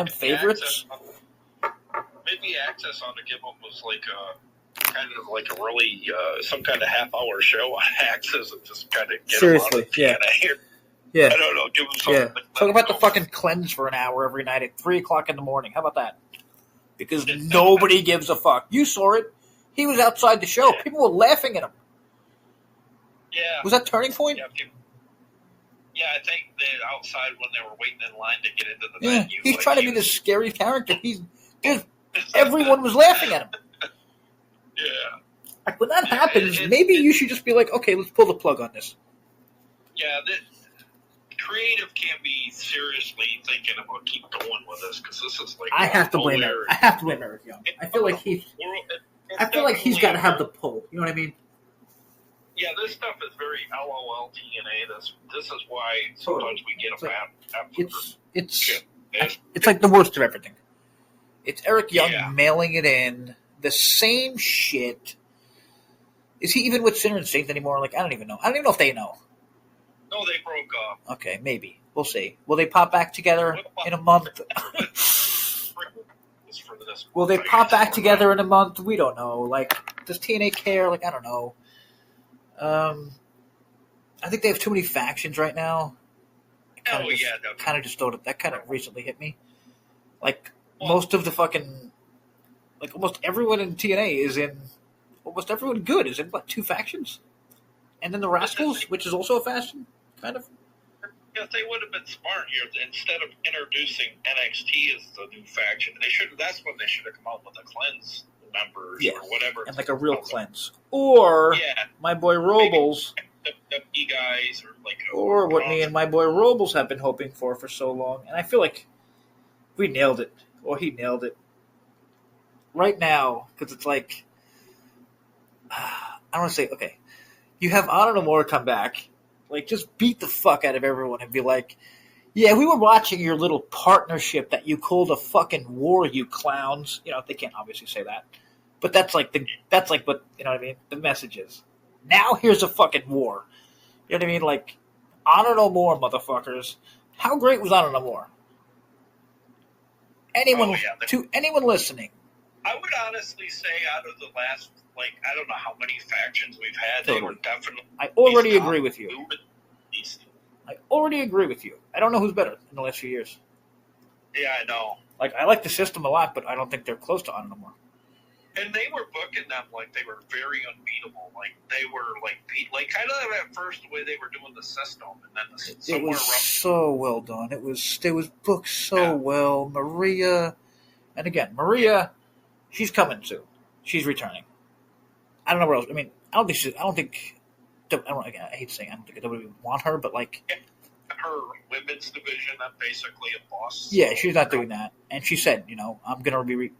favorites? Maybe Access on the Give Him was like kind of like a really, some kind of half-hour show on Access and just kind of get him out of TNA. Yeah. I don't know, give him something. Yeah. Talk about the fucking cleanse for an hour every night at 3 o'clock in the morning. How about that? Because nobody gives a fuck. You saw it. He was outside the show. Yeah. People were laughing at him. Yeah. Was that Turning Point? Yeah, I think they're outside when they were waiting in line to get into the venue. He's trying to be this scary character. Everyone was laughing at him. Yeah. Like, when that happens, maybe you should just be like, okay, let's pull the plug on this. Yeah, creative can't be seriously thinking about keep going with this because this is like I have to blame Eric Young. I feel like he's got to have the pull. You know what I mean? Yeah, this stuff is very LOL TNA. This is why sometimes we get a bad. It's like the worst of everything. It's Eric Young mailing it in. The same shit. Is he even with Sinner and Saint anymore? Like, I don't even know. I don't even know if they know. No, they broke up. Okay, maybe. We'll see. Will they pop back together in a month? Will they pop back together in a month? We don't know. Like, does TNA care? Like, I don't know. I think they have too many factions right now. Kind of just thought that kind of recently hit me. Like, most of the fucking... Like, almost everyone in TNA is in... Almost everyone good is in, what, 2 factions? And then the Rascals, which is also a faction, kind of. If they would have been smart here, instead of introducing NXT as the new faction, that's when they should have come out with the cleanse members or whatever. And like a real cleanse. Or my boy Robles. WWE guys or what me and my boy Robles have been hoping for so long. And I feel like we nailed it. Or he nailed it. Right now, because it's like, I don't want to say, okay, you have Honor No More come back, like, just beat the fuck out of everyone and be like, yeah, we were watching your little partnership that you called a fucking war, you clowns. You know, they can't obviously say that. But that's like what, you know what I mean? The message is. Now here's a fucking war. You know what I mean? Like, Honor No More, motherfuckers. How great was Honor No More? anyone listening. I would honestly say out of the last, I don't know how many factions we've had, Totally. they were definitely. I already agree with you. I already agree with you. I don't know who's better in the last few years. Yeah, I know. I like the system a lot, but I don't think they're close to Honor No More. And they were booking them like they were very unbeatable. They were kind of at first the way they were doing the system, and then it was so well done. It was booked so well. Maria, Maria, she's coming soon. She's returning. I don't know where else. I mean, I hate to say I don't think WWE would want her, but her women's division, I'm basically a boss. Yeah, she's not doing that, and she said, I'm gonna be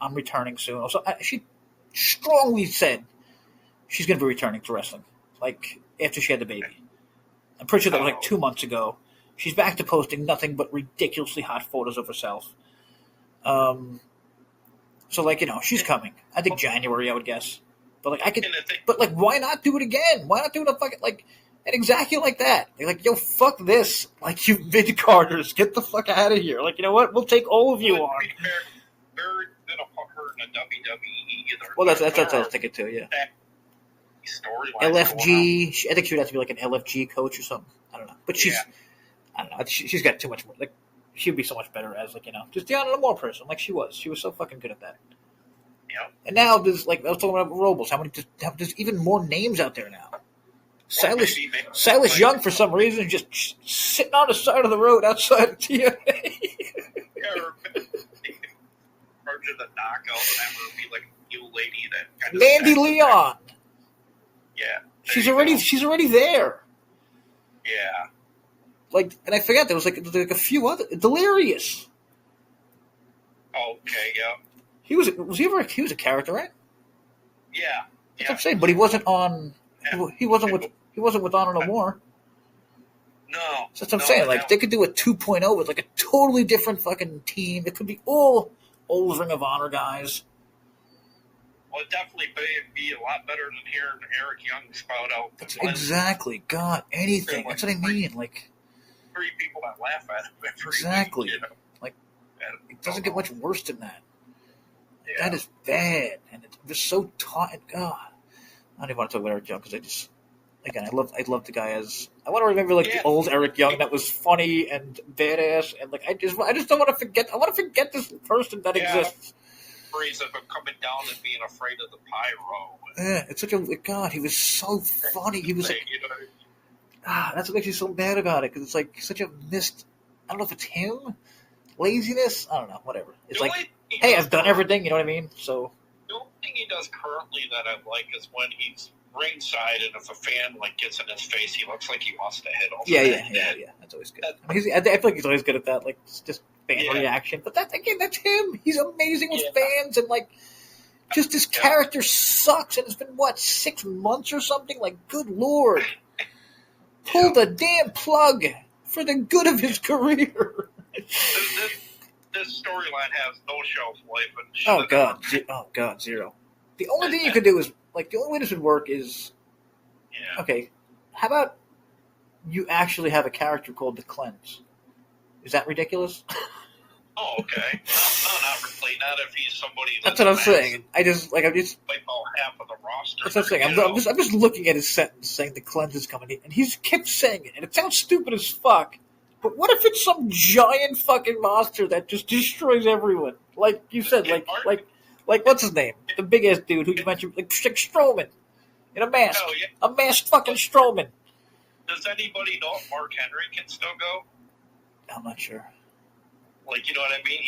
I'm returning soon. So she strongly said she's gonna be returning to wrestling, after she had the baby. I'm pretty sure that was 2 months ago. She's back to posting nothing but ridiculously hot photos of herself. So she's coming. I think January, I would guess. But why not do it again? Why not do it and exactly like that? They're yo, fuck this. You mid-carders, get the fuck out of here. You know what? We'll take all of you on. They're gonna put her in a WWE either. Well, that's what I was thinking too. Yeah. LFG. I think she would have to be an LFG coach or something. I don't know. But I don't know. She's got too much more. She'd be so much better as just the Honor No More person. She was. She was so fucking good at that. Yeah. And now there's I was talking about Robles. There's even more names out there now. Silas Young, for some reason, just sitting on the side of the road outside of TNA. To the knockout, and have her be a new lady that kind of Mandy Leon. Yeah, she's already there. Yeah. And I forgot there was a few other Delirious. Okay, yeah. He was a character, right? Yeah. That's what I'm saying, but he wasn't on. Yeah. He wasn't with Honor No More. No. So that's what I'm saying. They could do a 2.0 with a totally different fucking team. It could be all old Ring of Honor guys. Well, it'd definitely be a lot better than hearing Eric Young spout out. That's exactly. God, anything. That's what I mean. 3 people that laugh at him. Exactly. It doesn't get much worse than that. Yeah. That is bad, and it's just so taut. God, I don't even want to talk about Eric Young because I love the guy as I want to remember the old Eric Young that was funny and badass, and I just don't want to forget. I want to forget this person that exists. Stories of him coming down and being afraid of the pyro. Yeah, it's such a God. He was so funny. He was that's what makes me so mad about it because it's such a missed. I don't know if it's him, laziness. I don't know. Whatever. It's hey, I've done everything. You know what I mean? So the only thing he does currently that I like is when he's ringside and if a fan gets in his face, he looks like he wants to hit him. Yeah. That's always good. I feel like he's always good at that. Just fan reaction. But that's him. He's amazing with fans and just his character sucks. And it's been 6 months or something. Good Lord, pull the damn plug for the good of his career. This storyline has no shelf life. Oh God, zero. The only thing you could do is the only way this would work is okay. How about you actually have a character called the Cleanse? Is that ridiculous? Oh, okay. No, not really. Not if he's somebody. That's what I'm saying. I'm just like half of the roster. That's what I'm saying. I'm just looking at his sentence saying the Cleanse is coming, and he's kept saying it, and it sounds stupid as fuck. But what if it's some giant fucking monster that just destroys everyone? Like you said, like what's his name? The big ass dude who you mentioned, like Strowman, in a mask, a masked fucking Strowman. Does anybody know if Mark Henry can still go? I'm not sure. You know what I mean?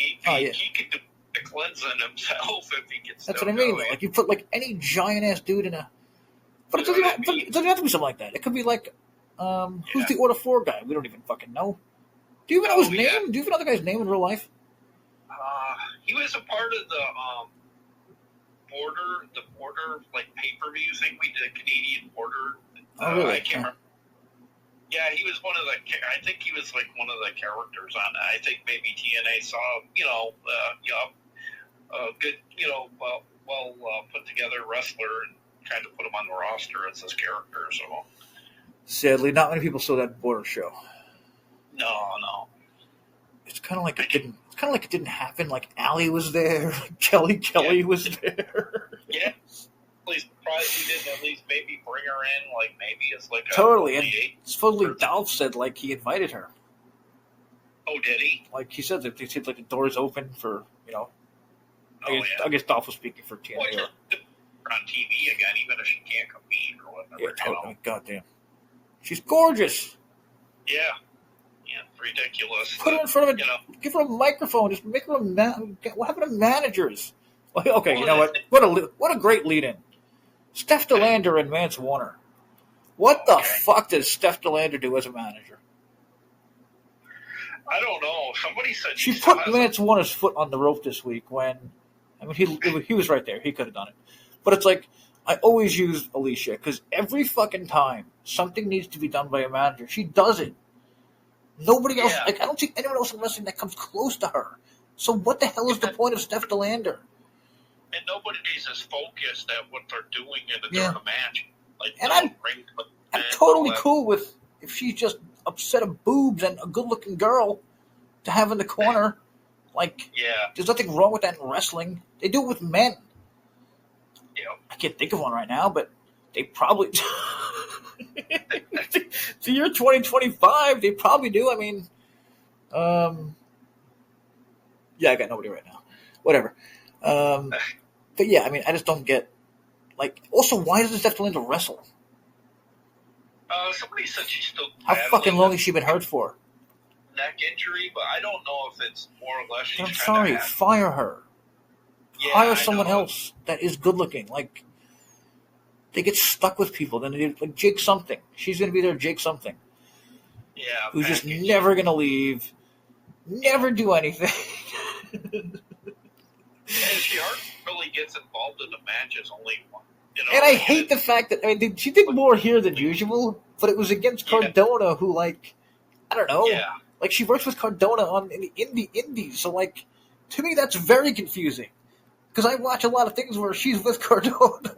He could do the cleansing himself if he can. That's what I mean. You put any giant ass dude in a. But it doesn't have to be something like that. It could be who's the Order 4 guy? We don't even fucking know. Do you even know his name? Do you even know the guy's name in real life? He was a part of the border pay-per-view thing we did, Canadian Border. Oh, really? I can't remember. Yeah, he was one of the. I think he was one of the characters on that. I think maybe TNA saw, a good, well put together wrestler and kind of put him on the roster as his character. So. Sadly, not many people saw that Border show. No. It's kind of like it didn't. It's kind of like it didn't happen. Like Allie was there, Kelly was there. Yeah. At least surprised he didn't at least maybe bring her in, like maybe as like a Totally, and supposedly Dolph said like he invited her. Oh, did he? Like he said that they said like the doors open for I guess Dolph was speaking for TNA. Well, on TV again, even if she can't compete or whatever. Yeah, totally. Goddamn, she's gorgeous. Yeah, it's ridiculous. Put her in front of it. Give her a microphone. Just make her what happened to managers? Like, okay, you know what? What a great lead-in. Steph DeLander and Mance Warner. What the fuck does Steph DeLander do as a manager? I don't know. Somebody said she put Mance Warner's foot on the rope this week when, I mean, he was right there. He could have done it. But it's like, I always use Alicia because every fucking time something needs to be done by a manager, she does it. Nobody else, I don't see anyone else in wrestling that comes close to her. So what the hell is the point of Steph DeLander? And nobody's as focused at what they're doing during a match. Like, and I'm totally cool with if she's just a set of boobs and a good-looking girl to have in the corner. Like, there's nothing wrong with that in wrestling. They do it with men. Yeah. I can't think of one right now, but they probably... the year 2025, they probably do. I mean, I got nobody right now. Whatever. But yeah, I mean, I just don't get, like, also, why doesn't Steph DeLander wrestle? Somebody said she's still How fucking long has she been hurt for? Neck injury, but I don't know if it's more or less she's I'm sorry, fire her. Yeah, hire someone else that is good looking. Like, they get stuck with people. Then they do, like Jake something. She's going to be there, Jake something. Yeah. Who's just never going to leave, never do anything. And she really gets involved in the matches only one. And I hate the fact that, I mean, she did more here than usual, but it was against Cardona, who, like, I don't know. Yeah. Like, she works with Cardona in the indies, so, like, to me, that's very confusing. Because I watch a lot of things where she's with Cardona,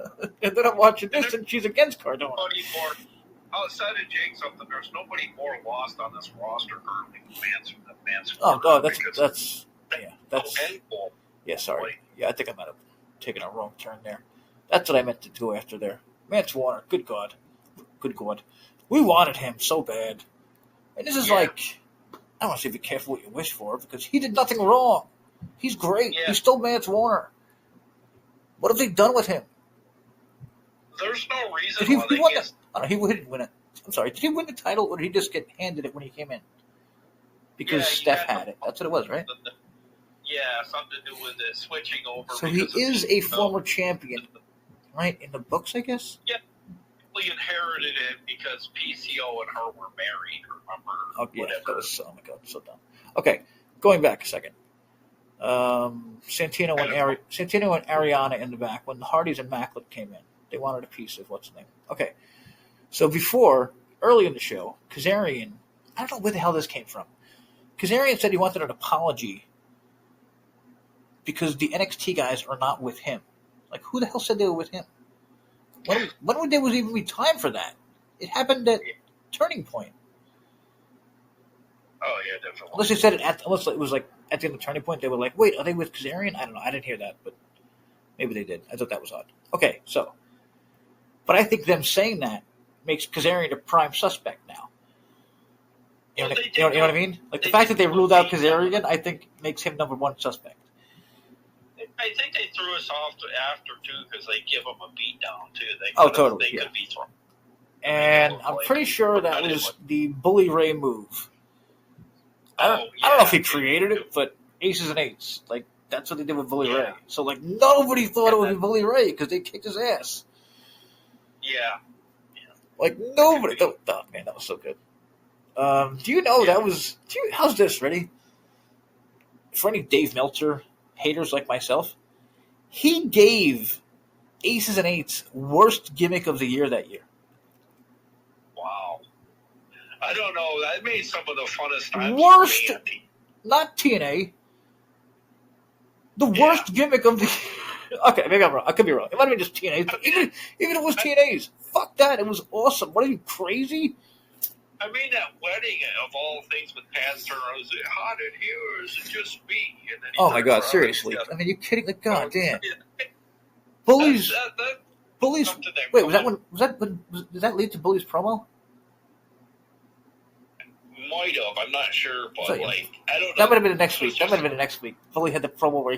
and then I'm watching this, and she's against Cardona. Outside of Jake something, there's nobody more lost on this roster currently than Mance. That's yeah, sorry. Yeah, I think I might have taken a wrong turn there. That's what I meant to go after there. Mance Warner, good God. We wanted him so bad. And this is like, I don't want to say be careful what you wish for, because he did nothing wrong. He's great. He's still Mance Warner. What have they done with him? There's no reason he didn't win it. I'm sorry. Did he win the title, or did he just get handed it when he came in? Because Steph had it. That's what it was, right? Something to do with it switching over. So he is a former champion, right? In the books, I guess? Yeah. He inherited it because PCO and her were married, remember? Oh, yeah. That was, oh my God, so dumb. Okay, going back a second. Santino and Ariana in the back when the Hardys and Macklin came in. They wanted a piece of what's the name. Okay, so early in the show, Kazarian, I don't know where the hell this came from. Kazarian said he wanted an apology because the NXT guys are not with him. Like, who the hell said they were with him? When would there was even be time for that? It happened at Turning Point. Oh yeah, definitely. Unless they said it unless it was like at the end of Turning Point, they were like, "Wait, are they with Kazarian?" I don't know. I didn't hear that, but maybe they did. I thought that was odd. Okay, but I think them saying that makes Kazarian a prime suspect now. You know what I mean? Like the fact that they ruled out Kazarian, I think makes him number one suspect. I think they threw us off after too because they give him a beat down too. Totally. They could be thrown. And I'm pretty sure that was the Bully Ray move. I don't know if he created it, but aces and eights. Like, that's what they did with Bully Ray. So, like, nobody thought it would be Bully Ray because they kicked his ass. Yeah. Like, nobody. Oh, man, that was so good. Do you know that was... how's this? Ready? For any Dave Meltzer haters like myself, he gave aces and eights worst gimmick of the year that year. Wow. I don't know. That made some of the funnest times. Worst, not TNA. The worst gimmick of the. Okay, maybe I'm wrong. I could be wrong. It might have been just TNA's, but even if it was TNA's, fuck that. It was awesome. What are you, crazy? I mean, that wedding of all things with Taz Turner, is it hot in here or is it just me? And then Oh my God, seriously. I mean, you kidding? Like, God damn. Bully's. Bully's. Wait, did that lead to Bully's promo? Might have, I'm not sure, but So, like, I don't know. That might have been the next week. That might have been the next week. Bully had the promo where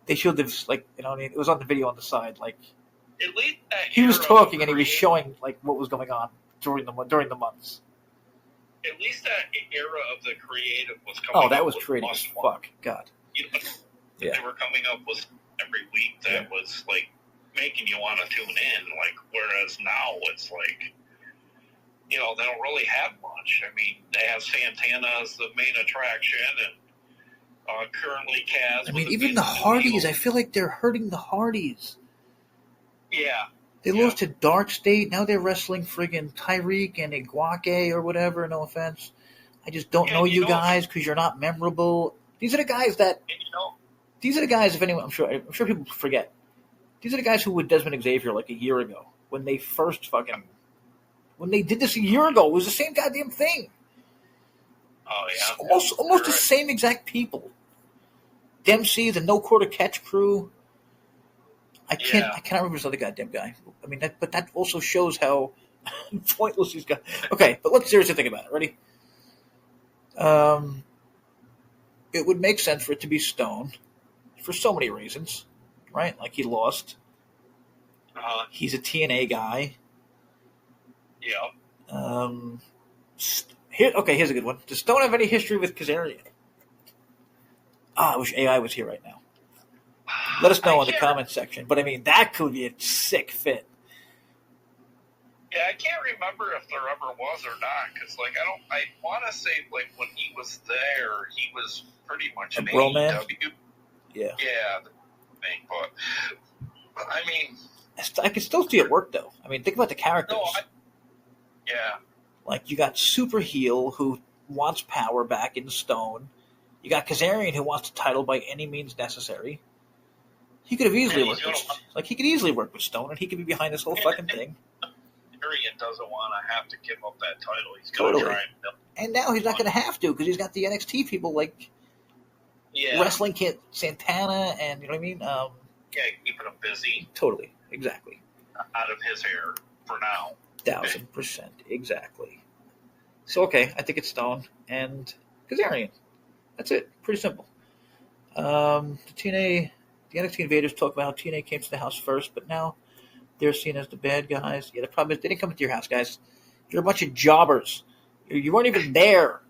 they showed this, like, you know, it was on the video on the side, like, at least he was talking and he was showing, like, what was going on during the months. At least that era of the creative was coming. Oh, that was creative as fuck. God. You know, they were coming up with every week that was like making you want to tune in. Like, whereas now it's like, you know, they don't really have much. I mean, they have Santana as the main attraction, and currently Kaz. I mean, even the Hardys. I feel like they're hurting the Hardys. Yeah. They lost to Dark State. Now they're wrestling friggin' Tyreek and Iguake or whatever. No offense. I just don't know you guys because you're not memorable. These are the guys that. These are the guys. If anyone, I'm sure people forget. These are the guys who were Desmond Xavier like a year ago when they first when they did this a year ago. It was the same goddamn thing. Oh yeah. Almost the same exact people. Dempsey, the no quarter catch crew. I cannot remember this other goddamn guy. I mean, but that also shows how pointless these guys. Okay, but let's seriously think about it. Ready? It would make sense for it to be Stone for so many reasons, right? Like he lost. He's a TNA guy. Yeah. Here's a good one. Does Stone have any history with Kazarian? I wish AI was here right now. Let us know in the comments section. But, I mean, that could be a sick fit. Yeah, I can't remember if there ever was or not. Because, like, I want to say, like, when he was there, he was pretty much an AEW. Yeah. Yeah, the thing. But, I mean... I can still see it work, though. I mean, think about the characters. Yeah. Like, you got Super Heel, who wants power back in Stone. You got Kazarian, who wants the title by any means necessary. He could have easily worked with Stone, and he could be behind this whole fucking thing. Kazarian doesn't want to have to give up that title. He's going to try and now he's not going to have to, because he's got the NXT people, like, wrestling kid Santana, and, you know what I mean? Keeping him busy. Totally. Exactly. Out of his hair, for now. 1,000%. Exactly. So, okay, I think it's Stone and Kazarian. That's it. Pretty simple. The NXT Invaders talk about how TNA came to the house first, but now they're seen as the bad guys. Yeah, the problem is they didn't come into your house, guys. You're a bunch of jobbers. You weren't even there.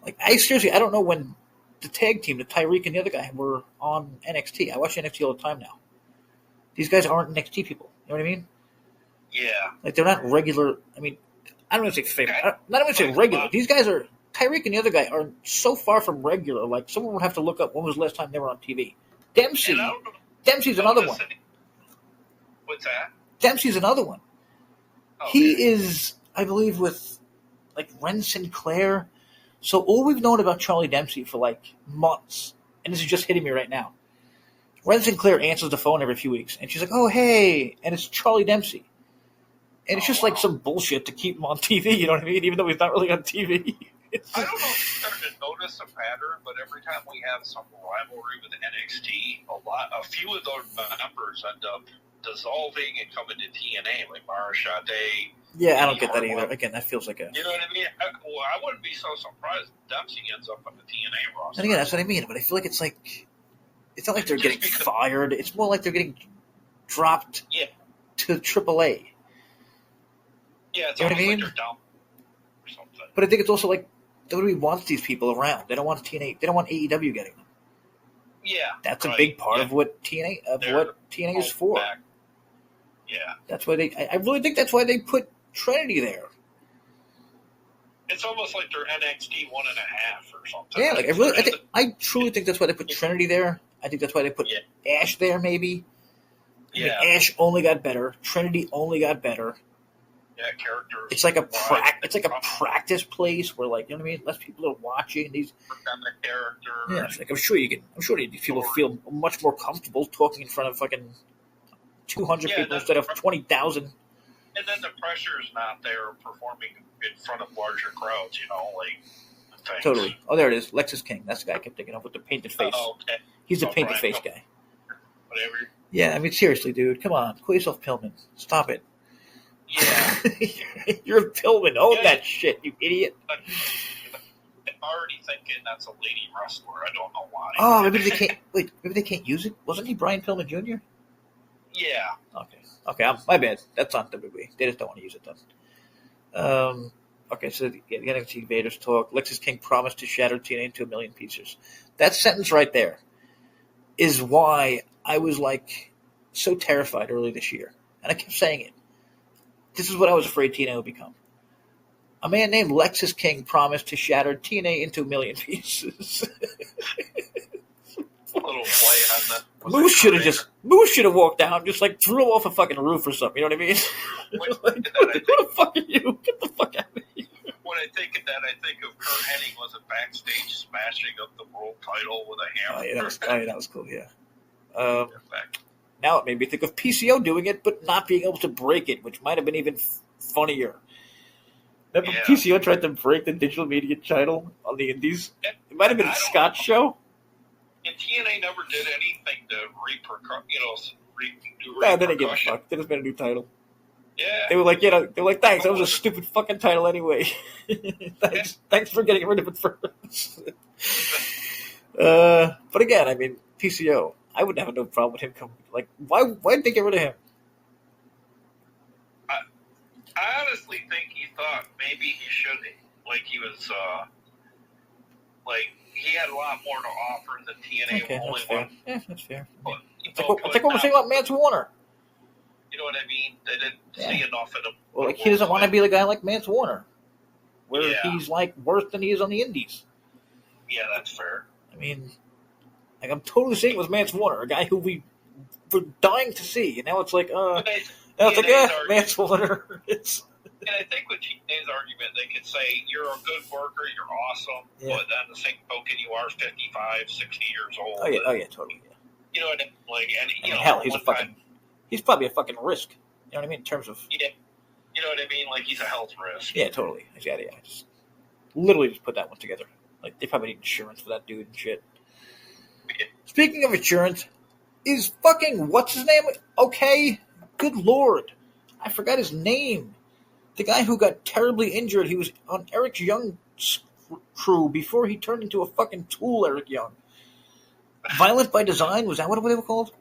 Like, I don't know when the tag team, the Tyreek and the other guy, were on NXT. I watch NXT all the time now. These guys aren't NXT people. You know what I mean? Yeah. Like, they're not regular. I mean, I don't want to say famous. Not even say regular. These guys are, Tyreek and the other guy are so far from regular. Like, someone would have to look up when was the last time they were on TV. Dempsey's another one. What's that? Dempsey's another one. Okay. He is, I believe, with, like, Ren Sinclair. So all we've known about Charlie Dempsey for, like, months, and this is just hitting me right now. Ren Sinclair answers the phone every few weeks, and she's like, oh, hey, and it's Charlie Dempsey. And it's just like some bullshit to keep him on TV, you know what I mean? Even though he's not really on TV. I don't know if you're starting to notice a pattern, but every time we have some rivalry with NXT, a few of those members end up dissolving and coming to TNA, like Mara Sade. Yeah, I don't get that either. Again, that feels like a... You know what I mean? I wouldn't be so surprised if Dempsey ends up on the TNA roster. And again, that's what I mean, but I feel like it's like... It's not like they're getting fired. It's more like they're getting dropped to AAA. Yeah, it's you know what I mean? Like they're down or something. But I think it's also like WWE wants these people around. They don't want TNA. They don't want AEW getting them. Yeah, that's a big part of what TNA is for. Back. Yeah, that's why they. I really think that's why they put Trinity there. It's almost like they're NXT 1.5 or something. Yeah, I truly think that's why they put Trinity there. I think that's why they put Ash there. Maybe. I mean, Ash only got better. Trinity only got better. Yeah, characters. It's like a practice place where, like, you know what I mean. Less people are watching these. The character. Yeah, it's like I'm sure these people feel much more comfortable talking in front of fucking 200 people instead of 20,000. And then the pressure is not there performing in front of larger crowds, things. Totally. Oh, there it is. Lexus King. That's the guy I kept thinking of with the painted face. Oh, okay. He's the painted face guy. Whatever. Yeah, I mean, seriously, dude. Come on. Call yourself Pillman. Stop it. Yeah. You're a Pillman. Own that shit, you idiot. I'm already thinking that's a lady wrestler. I don't know why. Oh, maybe they can't. Wait, maybe they can't use it? Wasn't he Brian Pillman Jr.? Yeah. Okay, my bad. That's not WWE. They just don't want to use it then. Okay, so the NXT Invaders talk. Lexus King promised to shatter TNA into 1 million pieces. That sentence right there is why I was so terrified early this year. And I kept saying it. This is what I was afraid TNA would become. A man named Lexus King promised to shatter TNA into 1 million pieces. A little play on the Moose should have walked down, just threw him off a fucking roof or something. You know what I mean? Who the fuck are you? Get the fuck out of here. When I think of that, I think of Kurt Hennig was a backstage smashing up the world title with a hammer. Oh yeah, that was cool. Yeah. Now it made me think of PCO doing it, but not being able to break it, which might have been even funnier. Remember PCO tried to break the digital media title on the Indies? It might have been a Scott show. And TNA never did anything to They didn't give a fuck. They just made a new title. Yeah. They were like, thanks. That was a stupid fucking title anyway. Thanks for getting rid of it first. But again, I mean, PCO. I would have no problem with him coming. Why did they get rid of him? I honestly think he thought maybe he should. He was, he had a lot more to offer than TNA. Okay, that's fair. Yeah, that's fair. I think what we're saying about Mance Warner. You know what I mean? They didn't see enough of him. Well, he doesn't want to be the guy like Mance Warner, where he's worse than he is on the Indies. Yeah, that's fair. I mean, I'm totally saying it was Mance Warner, a guy who we were dying to see, and now it's Mance Warner. And I think with TNA's argument, they could say, you're a good worker, you're awesome, but on the same token, you are 55, 60 years old. Oh, yeah, totally. Yeah. You know what I mean? Hell, he's probably a fucking risk. You know what I mean? In terms of... Yeah. You know what I mean? He's a health risk. Yeah, totally. Yeah. Just literally just put that one together. They probably need insurance for that dude and shit. Yeah. Speaking of insurance, is fucking... What's his name? Okay. Good Lord. I forgot his name. The guy who got terribly injured, he was on Eric Young's crew before he turned into a fucking tool, Eric Young. Violent by Design, was that what they were called?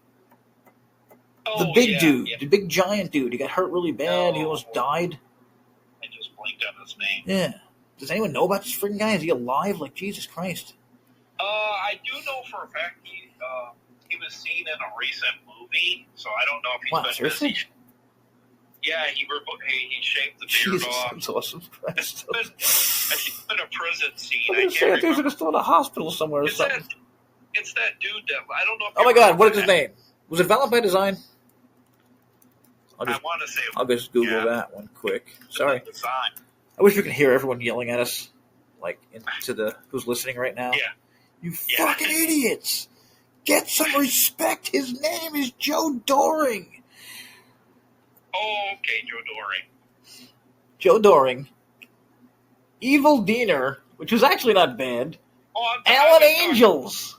Oh, the big dude, the big giant dude. He got hurt really bad. He almost died. I just blinked on his name. Yeah. Does anyone know about this freaking guy? Is he alive? Jesus Christ. I do know for a fact he was seen in a recent movie, so I don't know if he's been seriously? busy. Yeah, he shaved the beard off. That's awesome. It's been a prison scene. I was saying, he's still in a hospital somewhere or something. It's that dude that I don't know. If oh my God! What is his name? Was it Violent by Design? I want to say. I'll just Google that one quick. Sorry. I wish we could hear everyone yelling at us, into who's listening right now. Yeah. You fucking idiots! Get some respect. His name is Joe Doring. Oh, okay, Joe Doring. Joe Doring. Evil Diener, which was actually not bad. Alan Angels.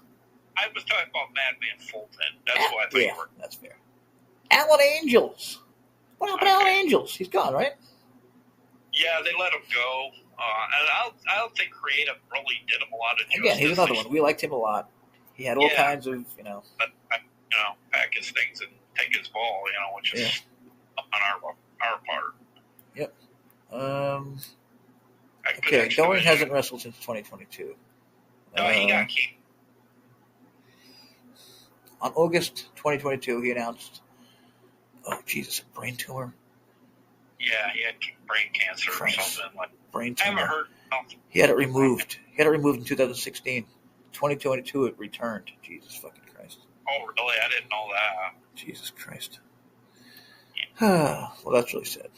I was talking about Madman Fulton. That's what I think. Yeah, that's fair. Alan Angels. What happened to Alan Angels? He's gone, right? Yeah, they let him go. And I don't think Creative really did him a lot of justice. Again, he's another one. We liked him a lot. He had all kinds of, pack his things and take his ball, which is on our part. Yep. Okay, Doring hasn't wrestled since 2022. No, he got kicked. On August 2022, he announced, a brain tumor. Yeah, he had brain cancer or something. Brain tumor. I haven't heard. He had it removed. He had it removed in 2016. 2022, it returned. Jesus fucking Christ. Oh, really? I didn't know that. Jesus Christ. Well, that's really sad.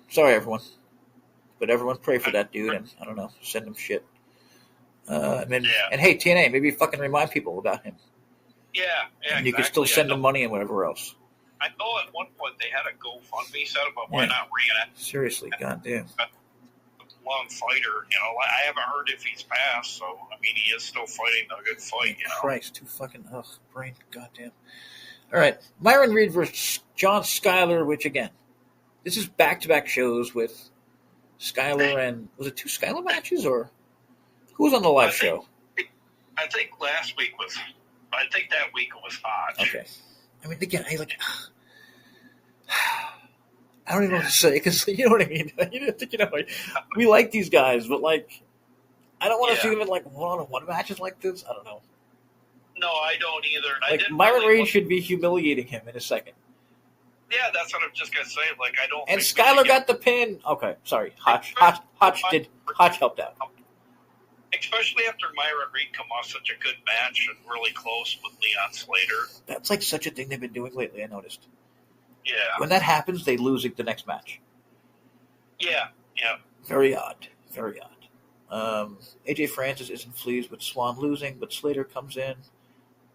Sorry, everyone. But everyone pray for that dude and, I don't know, send him shit. And hey, TNA, maybe fucking remind people about him. Yeah, and you can still send them money and whatever else. I know at one point they had a GoFundMe set up, but why not reenact? Seriously, goddamn. Long fighter, I haven't heard if he's passed, so I mean he is still fighting a good fight, Christ, too fucking brain, goddamn. All right, Myron Reed versus John Skyler, which again, this is back-to-back shows with Skyler and was it 2 Skyler matches or who was on the live show? I think that week it was Hodge. Okay, I mean again, I don't even know what to say because you know what I mean. We like these guys, but like, I don't want to see them in like one-on-one matches like this. I don't know. No, I don't either. Like Myron Reed should be humiliating him in a second. Yeah, that's what I'm just gonna say. Like I don't. And Skyler got the pin. Okay, sorry. Hodge helped out. Especially after Myron Reed come off such a good match and really close with Leon Slater. That's like such a thing they've been doing lately. I noticed. Yeah. When that happens, they lose the next match. Yeah. Very odd. Very odd. AJ Francis isn't pleased with Swan losing, but Slater comes in.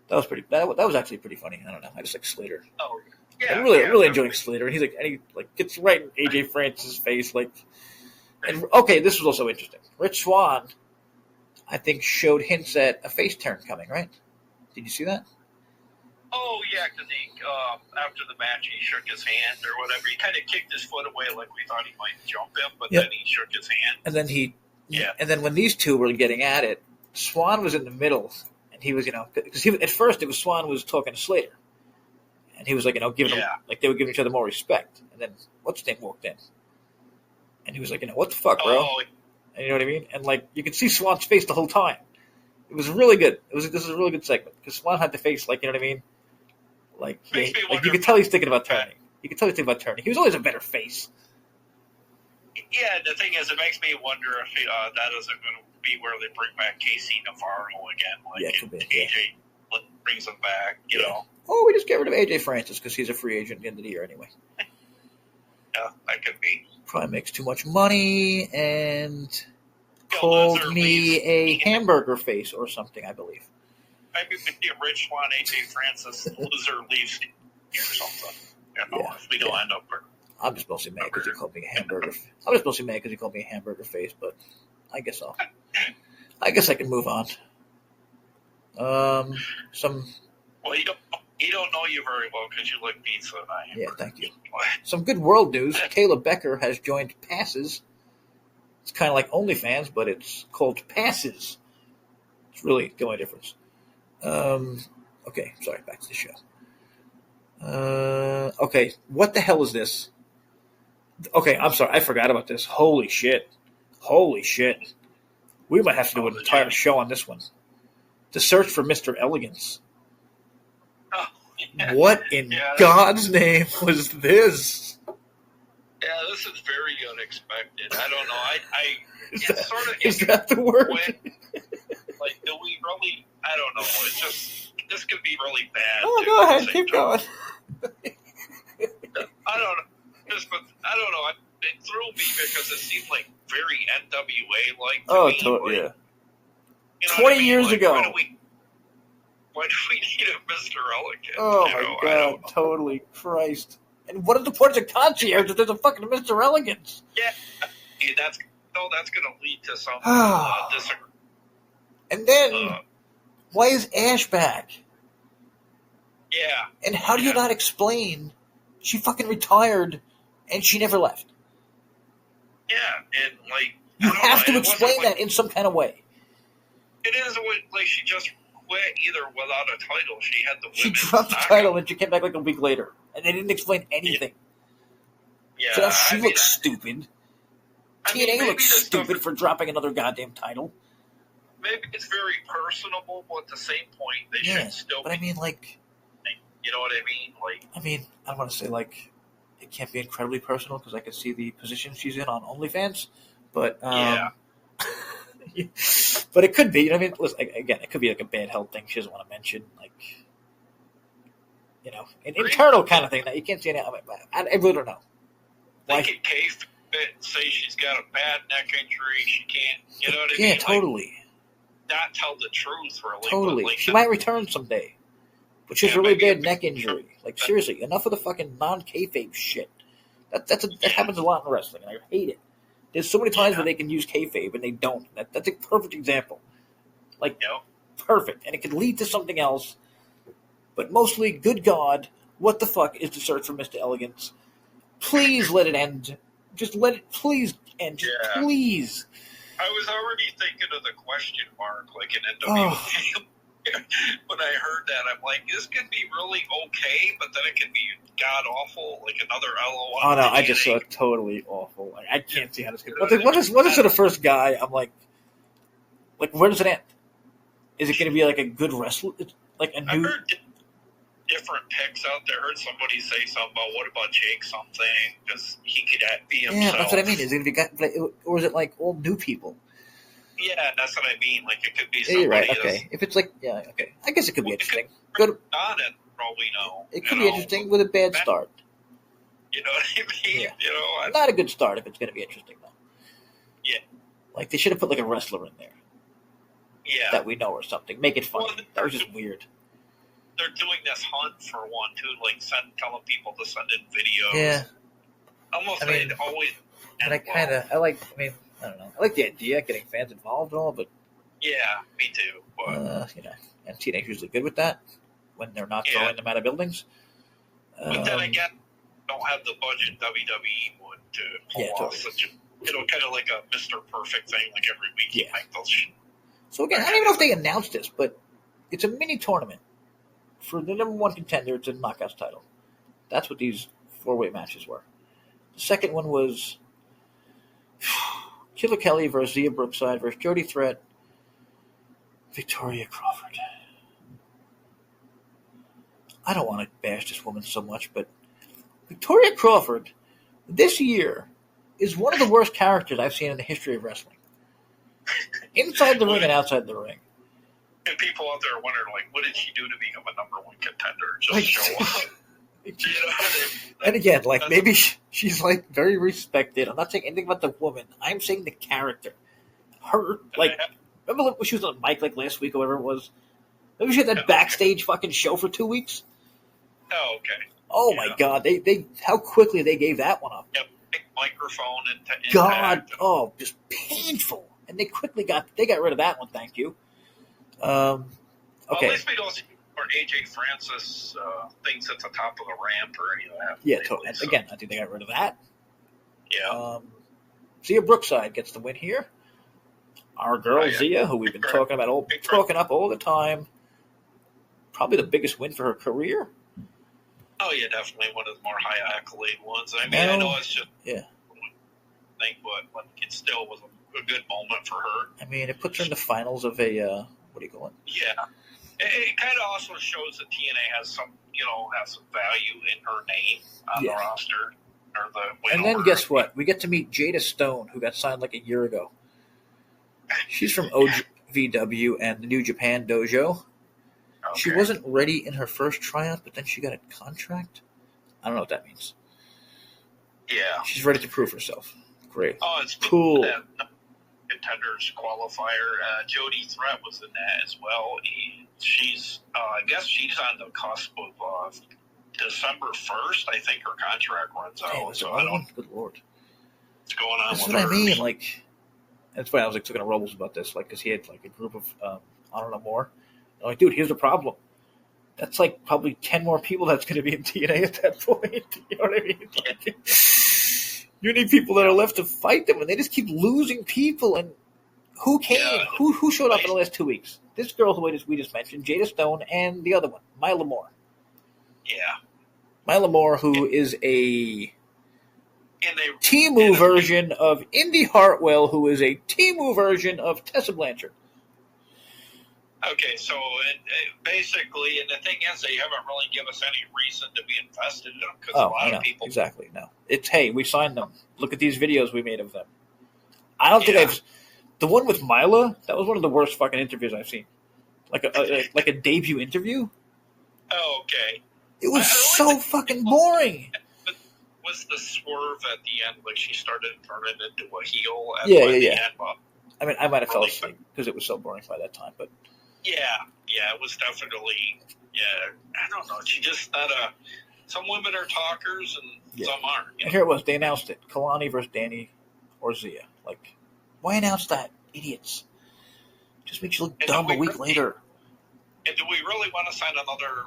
That was pretty. That was actually pretty funny. I don't know. I just like Slater. Oh, yeah. I'm really enjoying Slater, and he gets right in AJ Francis' face, like. And okay, this was also interesting. Rich Swann, I think, showed hints at a face turn coming. Right? Did you see that? Oh, yeah, because he, after the match, he shook his hand or whatever. He kind of kicked his foot away like we thought he might jump him, but then he shook his hand. And then and then when these two were getting at it, Swan was in the middle, and he was, because at first it was Swan was talking to Slater. And he was like, giving them, like they were giving each other more respect. And then what's his name walked in. And he was like, what the fuck, bro? Oh. And you know what I mean? And like, you could see Swan's face the whole time. It was really good. This is a really good segment, because Swan had the face, like, you know what I mean? Like you could tell he's thinking about turning. You could tell he's thinking about turning. He was always a better face. Yeah, the thing is, it makes me wonder if that isn't going to be where they bring back Casey Navarro again. Like, it could be. AJ brings him back, you know. Oh, we just get rid of AJ Francis because he's a free agent at the end of the year anyway. Yeah, that could be. Probably makes too much money and called me a hamburger face or something, I believe. Maybe we get Rich Swann, AJ Francis, loser leaves or something. If we don't end up. I'm just mostly mad because he called me a hamburger. I'm just mostly mad because he called me a hamburger face, but I guess I can move on. Well, you don't know you very well because you like pizza and I. Yeah, thank you. Some good world news. Kayla Becker has joined Passes. It's kind of like OnlyFans, but it's called Passes. It's really the only difference. Okay, sorry, back to the show. Okay, what the hell is this? Okay, I'm sorry, I forgot about this. Holy shit. We might have to do an entire show on this one. The search for Mr. Elegance. Oh, yeah. What in God's name was this? Yeah, this is very unexpected. I don't know. Is that the word? Like, do we really? I don't know. It's just this could be really bad. Oh, go ahead, keep going. I don't know. I don't know. It threw me because it seemed like very NWA like. Yeah. 20 years ago. Why do we need a Mr. Elegant? Oh my God! Totally, Christ! And what is the point of concierge if there's a fucking Mr. Elegance? Yeah, that's going to lead to some disagreement. And then, why is Ash back? Yeah. And how do you not explain? She fucking retired, and she never left. Yeah, and like you have to explain that in some kind of way. It is like she just quit either without a title. She had the women's. She dropped the title, and she came back like a week later, and they didn't explain anything. Yeah, so she looks stupid. TNA looks stupid for dropping another goddamn title. Maybe it's very personable, but at the same point, they should still. But I mean, like, you know what I mean? Like, I don't want to say like it can't be incredibly personal because I can see the position she's in on OnlyFans, but but it could be. You know what I mean? Listen, again, it could be like a bad health thing she doesn't want to mention, like an internal kind of thing that you can't see any. I really don't know. They can cave it and say she's got a bad neck injury. She can't. You know what I mean? Yeah, totally. Like, not tell the truth, really. Totally. Like, she might return someday, but she has a really bad neck injury. Like, seriously, enough of the fucking non-kayfabe shit. That happens a lot in wrestling, and I hate it. There's so many times where they can use kayfabe, and they don't. That's a perfect example. Like, perfect. And it could lead to something else. But mostly, good God, what the fuck is the search for Mr. Elegance? Please let it end. Just let it please end. Just please. I was already thinking of the question mark, like in NWA. When I heard that, I'm like, this could be really okay, but then it could be god-awful, like another LOL. Oh, no, I just saw it totally awful. Like, I can't see how this could... What is to the first guy? I'm like, where does it end? Is it going to be like a good wrestler? Like a new... I heard different picks out there. I heard somebody say something about, what about Jake something? Because he could be himself. Yeah, that's what I mean. Is it going to be... Or is it like all new people? Yeah, that's what I mean. Like, it could be somebody... Right, okay. If it's like... Yeah, okay. I guess it could be interesting. Good. On it, probably no. It could be interesting with a bad start. You know what I mean? Yeah. You know, not a good start if it's going to be interesting, though. Yeah. Like, they should have put, like, a wrestler in there. Yeah. That we know or something. Make it funny. Well, that was just weird. They're doing this hunt for one, too, like telling people to send in videos. Yeah. Almost, I mean, they'd always... But I don't know. I like the idea of getting fans involved and all, but... Yeah, me too. But, you know, and TNA's usually good with that when they're not throwing them out of buildings. But then again, don't have the budget WWE would to pull off such a, kind of like a Mr. Perfect thing, like every week you make those shit. So again, I don't even know if they announced this, but it's a mini tournament. For the number one contender, it's a knockouts title. That's what these 4-way matches were. The second one was Killer Kelly versus Zia Brookside versus Jody Threat, Victoria Crawford. I don't want to bash this woman so much, but Victoria Crawford this year is one of the worst characters I've seen in the history of wrestling. Inside the ring and outside the ring. And people out there wondering, like, what did she do to become a number one contender? Just show up. And again, like, maybe she's, like, very respected. I'm not saying anything about the woman. I'm saying the character. Her, like, remember when she was on the mic, like, last week or whatever it was? Remember she had that backstage fucking show for 2 weeks? Oh, okay. Oh, my God. They how quickly they gave that one up. Yep, big microphone and God, just painful. And they quickly got rid of that one, thank you. Okay. Well, at least we don't see where AJ Francis thinks at the top of the ramp or any of that. Yeah, totally. And again, I think they got rid of that. Yeah. Zia Brookside gets the win here. Our girl Zia, who we've been talking up all the time, probably the biggest win for her career. Oh yeah, definitely one of the more high accolade ones. I mean, I know it's just thing, but it still was a good moment for her. I mean, it puts her in the finals of a what do you call it? Yeah, it kind of also shows that TNA has some value in her name on the roster. Or and then guess what? We get to meet Jada Stone, who got signed like a year ago. She's from OVW and the New Japan Dojo. Okay. She wasn't ready in her first tryout, but then she got a contract. I don't know what that means. Yeah. She's ready to prove herself. Great. Oh, it's cool. Contenders qualifier. Jody Threat was in that as well. She's, I guess she's on the cusp of December 1st. I think her contract runs out. So I don't. Good Lord. What's going on? That's what I mean. Like, that's why I was like talking to Rebels about this. Like, because he had like a group of I don't know more. I'm like, dude, here's the problem. That's like probably 10 more people that's going to be in TNA at that point. You know what I mean? Like, you need people that are left to fight them, and they just keep losing people. And who came? Yeah. Who showed up in the last 2 weeks? This girl who we just mentioned, Jada Stone, and the other one, Myla Moore. Yeah. Myla Moore, who is a Timu version of Indy Hartwell, who is a Timu version of Tessa Blanchard. Okay, so basically, and the thing is, they haven't really given us any reason to be invested in them because a lot of people. Exactly, no. It's, hey, we signed them. Look at these videos we made of them. I don't think the one with Myla, that was one of the worst fucking interviews I've seen. Like a debut interview. Oh, okay. It was so fucking boring. Was the swerve at the end, like she started turning into a heel? Yeah. I mean, I might have fell asleep because it was so boring by that time, but Yeah, it was definitely, I don't know. She just not a. Some women are talkers and some aren't. And here it was. They announced it: Kalani versus Danny or Zia. Like, why announce that, idiots? Just makes you look dumb a week later. And do we really want to sign another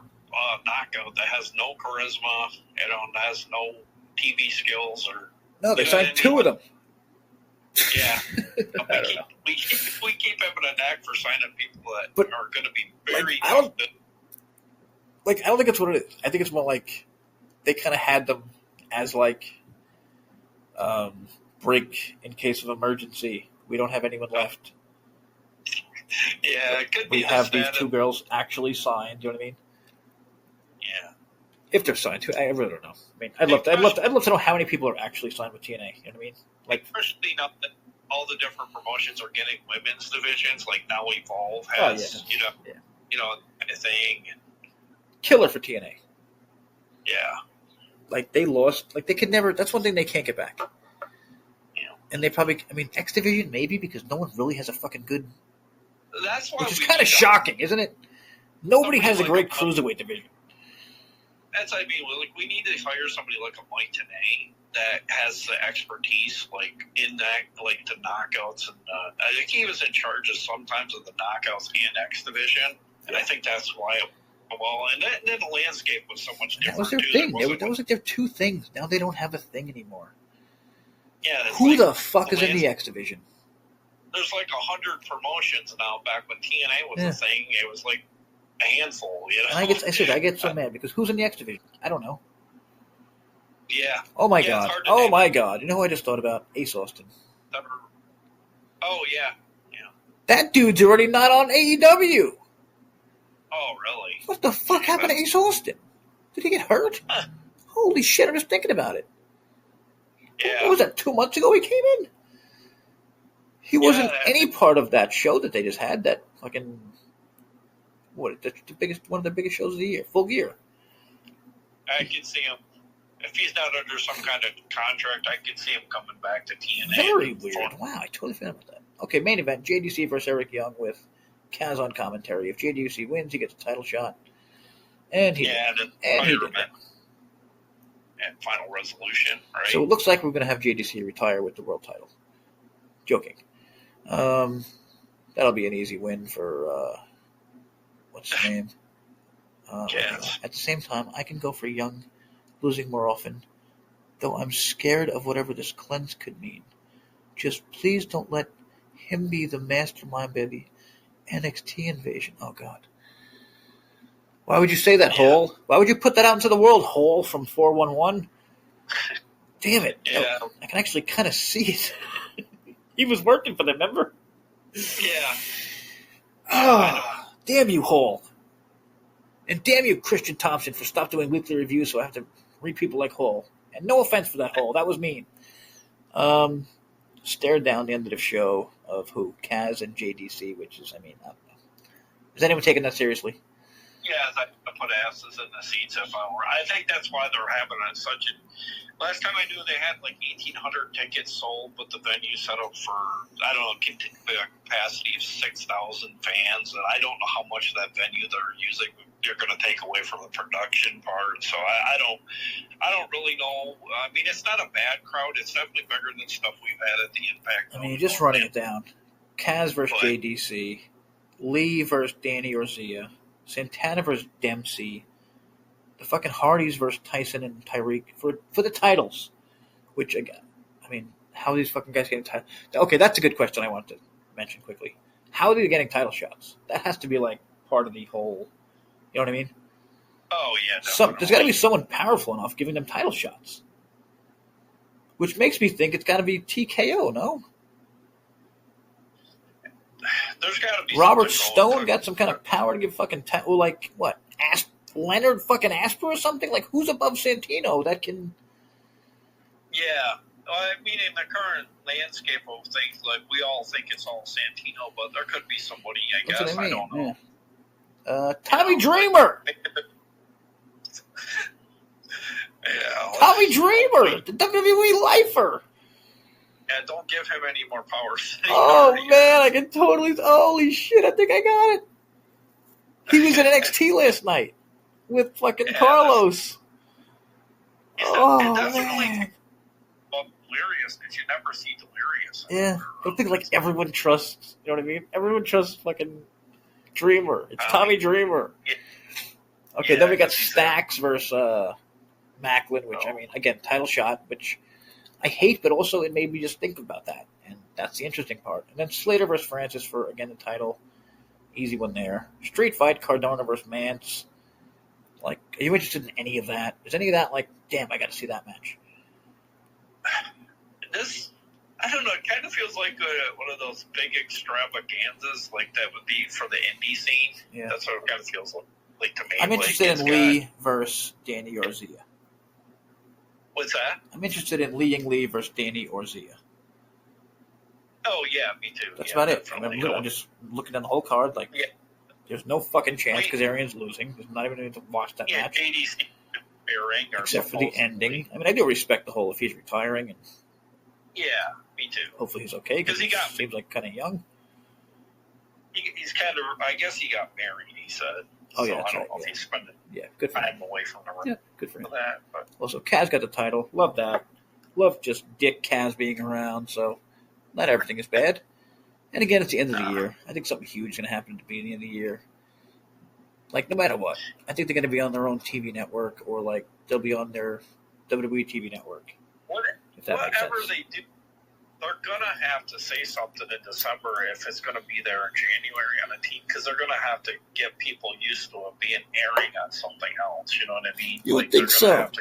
knockout that has no charisma, that has no TV skills or? No, they signed two of them. Yeah, we keep having a knack for signing people that are going to be very. I don't think it's what it is. I think it's more like they kind of had them as break in case of emergency. We don't have anyone left. Yeah, it could be. We have these two girls actually signed. You know what I mean? Yeah. If they're signed to, I really don't know. I mean, I'd love to know how many people are actually signed with TNA. You know what I mean? Like, especially now that all the different promotions are getting women's divisions. Like now, Evolve has kind of thing. Killer for TNA. Yeah. Like they lost. Like they could never. That's one thing they can't get back. Yeah. And they probably. I mean, X Division maybe because no one really has a fucking good. That's why. Which is kind of shocking, isn't it? Nobody has a great cruiserweight division. That's what I mean. We need to hire somebody like a Mike Tenay that has the expertise, in that, the knockouts, and I think he was in charge of sometimes of the knockouts and X division, and I think that's why. And then the landscape was so much different. That was their thing. That was like their two things. Now they don't have a thing anymore. Yeah. Who the fuck is in the X division? There's 100 promotions now. Back when TNA was a thing, it was a handful, And I get so mad because who's in the X division? I don't know. Yeah. Oh my god. Oh my god. You know who I just thought about? Ace Austin. Oh yeah. Yeah. That dude's already not on AEW. Oh really? What the fuck happened to Ace Austin? Did he get hurt? Holy shit! I'm just thinking about it. Yeah. What was that? 2 months ago he came in. He wasn't any part of that show that they just had. That fucking. What, one of the biggest shows of the year, Full Gear. I can see him. If he's not under some kind of contract, I can see him coming back to TNA. Very weird. Wow, I totally forgot about that. Okay, main event, JDC versus Eric Young with Kaz on commentary. If JDC wins, he gets a title shot. And he did. And he did. And final resolution, right? So it looks like we're going to have JDC retire with the world title. Joking. That'll be an easy win for... what's his name? At the same time, I can go for Young losing more often, though I'm scared of whatever this cleanse could mean. Just please don't let him be the mastermind by the NXT invasion. Oh, God. Why would you say that, Hole? Why would you put that out into the world, Hole, from 411? Damn it. Yeah. I can actually kind of see it. He was working for them, remember? Yeah. Oh, damn you, Hole. And damn you, Christian Thompson, for stop doing weekly reviews so I have to read people like Hole. And no offense for that, Hole. That was mean. Stared down the end of the show of who? Kaz and JDC, which is, I don't know. Is anyone taking that seriously? Yeah, I put asses in the seats if I were. I think that's why they're having such a. Last time I knew they had 1,800 tickets sold, but the venue set up for, I don't know, a capacity of 6,000 fans, and I don't know how much of that venue they're using. They're going to take away from the production part, so I don't really know. I mean, it's not a bad crowd. It's definitely bigger than stuff we've had at the Impact. I mean, just running it down. Kaz versus JDC, Lee versus Danny Orzia, Santana versus Dempsey, the fucking Hardys versus Tyson and Tyreek for the titles. Which, again, I mean, how are these fucking guys getting titles? Okay, that's a good question I wanted to mention quickly. How are they getting title shots? That has to be, part of the whole, you know what I mean? Oh, yeah. There's got to be someone powerful enough giving them title shots. Which makes me think it's got to be TKO, no? There's got to be Robert Stone got some kind of power to give fucking what? Leonard fucking Asper or something? Who's above Santino that can? Yeah, I mean, in the current landscape of things, we all think it's all Santino, but there could be somebody. I don't know. Yeah. Tommy Dreamer. Yeah, Tommy Dreamer, the WWE lifer. Yeah, don't give him any more power. Oh, man, I can totally... Holy shit, I think I got it. He was in NXT last night with fucking Carlos. And that's really Delirious, because you never see Delirious. Yeah, I think like everyone trusts. You know what I mean? Everyone trusts fucking Dreamer. It's Tommy Dreamer. Yeah. Okay, then we got Stacks versus Macklin, which I mean, again, title shot, which I hate, but also it made me just think about that, and that's the interesting part. And then Slater versus Francis for again the title, easy one there. Street fight Cardona versus Mance. Like, are you interested in any of that? Is any of that like, damn, I got to see that match? This, I don't know. It kind of feels like one of those big extravaganzas, like that would be for the indie scene. Yeah, that's what it kind of feels like to me. I'm interested in Lee versus Danny Orzia. What's that? I'm interested in Li Ying versus Danny Orzia. Oh yeah, me too. That's about it. I'm just looking at the whole card. Like, there's no fucking chance because Arian's losing. There's not even going to watch that match. ADC retiring, except for the ending. I mean, I do respect the whole if he's retiring, and yeah, me too. Hopefully he's okay because he seems like kind of young. He's kind of. I guess he got married. He said. Oh yeah, I don't know if he's spending good for time away from the ring. Yeah, good for him. That, but. Also, Kaz got the title. Love that. Love just Dick Kaz being around. So not everything is bad. And again, it's the end of the year. I think something huge is going to happen to be the end of the year. Like, no matter what. I think they're going to be on their own TV network, or, like, they'll be on their WWE TV network. Whatever they do, they're going to have to say something in December if it's going to be there in January on a team, because they're going to have to get people used to it being airing on something else. You know what I mean? You would think so.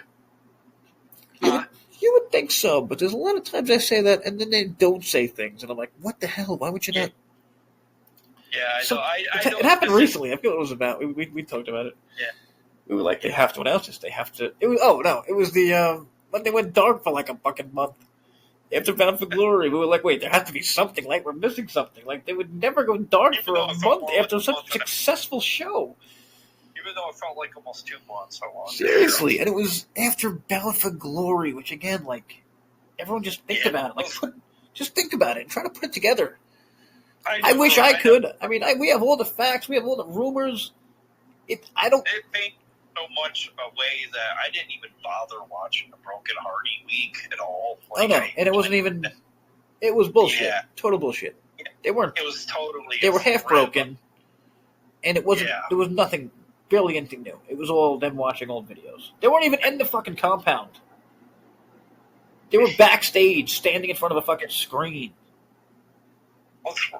You would think so, but there's a lot of times I say that, and then they don't say things, and I'm like, what the hell? Why would you not? Yeah, it happened recently. I feel it was about. We talked about it. Yeah. We were like, they have to announce this. They have to. It was the when they went dark for like a fucking month after Bound for Glory. We were like, wait, there has to be something. Like, we're missing something. Like, they would never go dark for a month after such a successful show. Even though it felt like almost 2 months. Seriously, and it was after Bound for Glory, which again, like, everyone just think about it. Like, just think about it and try to put it together. I wish I could. I mean, we have all the facts. We have all the rumors. It made so much a way that I didn't even bother watching the Broken Hardy week at all. Like, no, and it wasn't even. It was bullshit. Yeah. Total bullshit. Yeah. They weren't. It was totally. They were half broken, and it wasn't. Yeah. There was nothing. Barely anything new. It was all them watching old videos. They weren't even in the fucking compound. They were backstage, standing in front of a fucking screen. Let's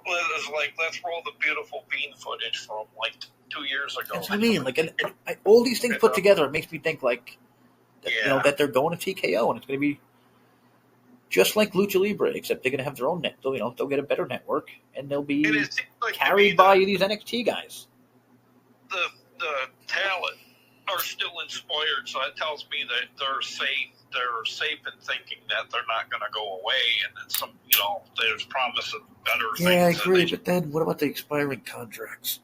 roll the beautiful bean footage from like 2 years ago. That's what I mean. Like, all these things put together, it makes me think like, that, that they're going to TKO, and it's going to be just like Lucha Libre, except they're going to have their own net. They'll get a better network, and they'll be carried by these NXT guys. The talent are still inspired, so that tells me that they're safe in thinking that they're not going to go away, and that there's promise of better things. Yeah, I agree, but then what about the expiring contracts?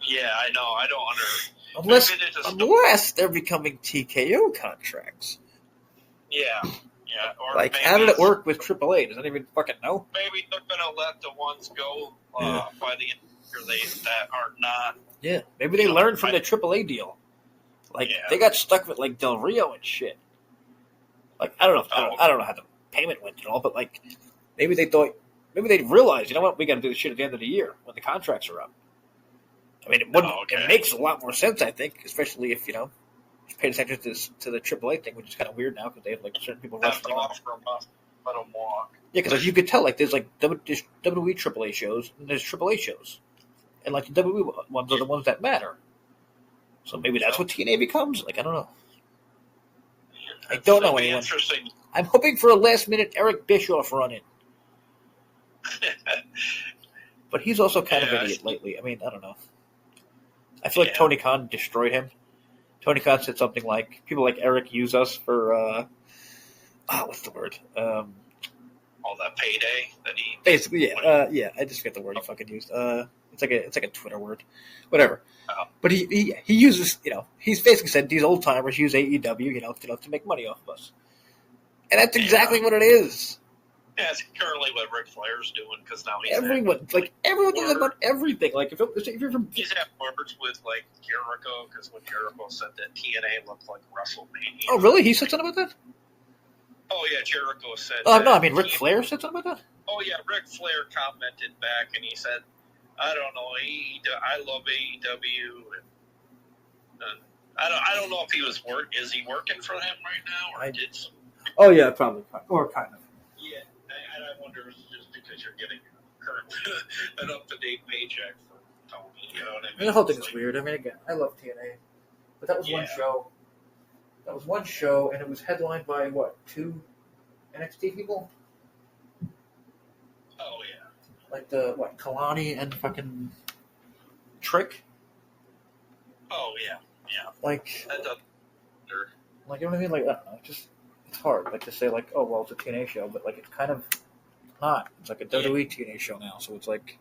Yeah, I know. I don't unless they're becoming TKO contracts. Yeah. Or like, how did it work with AAA? Does anyone fucking know? Maybe they're going to let the ones go by the end of the year that are not. Yeah, maybe they learned from the AAA deal. Like, they got stuck with, like, Del Rio and shit. Like, I don't know how the payment went and all, but, like, maybe they realized, you know what, we got to do this shit at the end of the year when the contracts are up. I mean, it makes a lot more sense, I think, especially if, just pay attention to the AAA thing, which is kind of weird now because they have, like, certain people wrestling. Let them walk. Yeah, because you could tell, like, there's, like, WWE AAA shows and there's AAA shows. And, like, the WWE ones are the ones that matter. So maybe that's what TNA becomes? Like, I don't know. I don't know anyone. Interesting. I'm hoping for a last-minute Eric Bischoff run-in. But he's also kind of an idiot lately. I mean, I don't know. I feel like Tony Khan destroyed him. Tony Khan said something like, people like Eric use us for, what's the word? All that payday that he... Basically, I just forget the word he fucking used. It's like a Twitter word. Whatever. Oh. But he uses, he's basically said these old timers use AEW, to make money off of us. And that's exactly what it is. Yeah, it's currently what Ric Flair's doing because now he's everyone does about everything. Like if you're from, he's had words with like Jericho because when Jericho said that TNA looked like WrestleMania. Oh, really? He said something about that? Oh yeah, Jericho said. No, I mean Ric Flair said something about that. Oh yeah, Ric Flair commented back and he said, "I don't know, I love AEW and I don't know if he was is he working for them right now or did some." Oh yeah, probably or kind of. Yeah, and I wonder if it's just because you're getting an up-to-date paycheck for Tony. You know what I mean? The whole thing is weird. I mean, again, I love TNA, but that was one show. That was one show, and it was headlined by what, 2 NXT people? Oh yeah. Like Kalani and fucking Trick. Oh yeah, yeah. Like, that doesn't. Like, you know what I mean? Like, I don't know. It's hard, like, to say, like, oh, well, it's a TNA show, but, like, it's kind of not. It's like a WWE TNA show now, so it's like,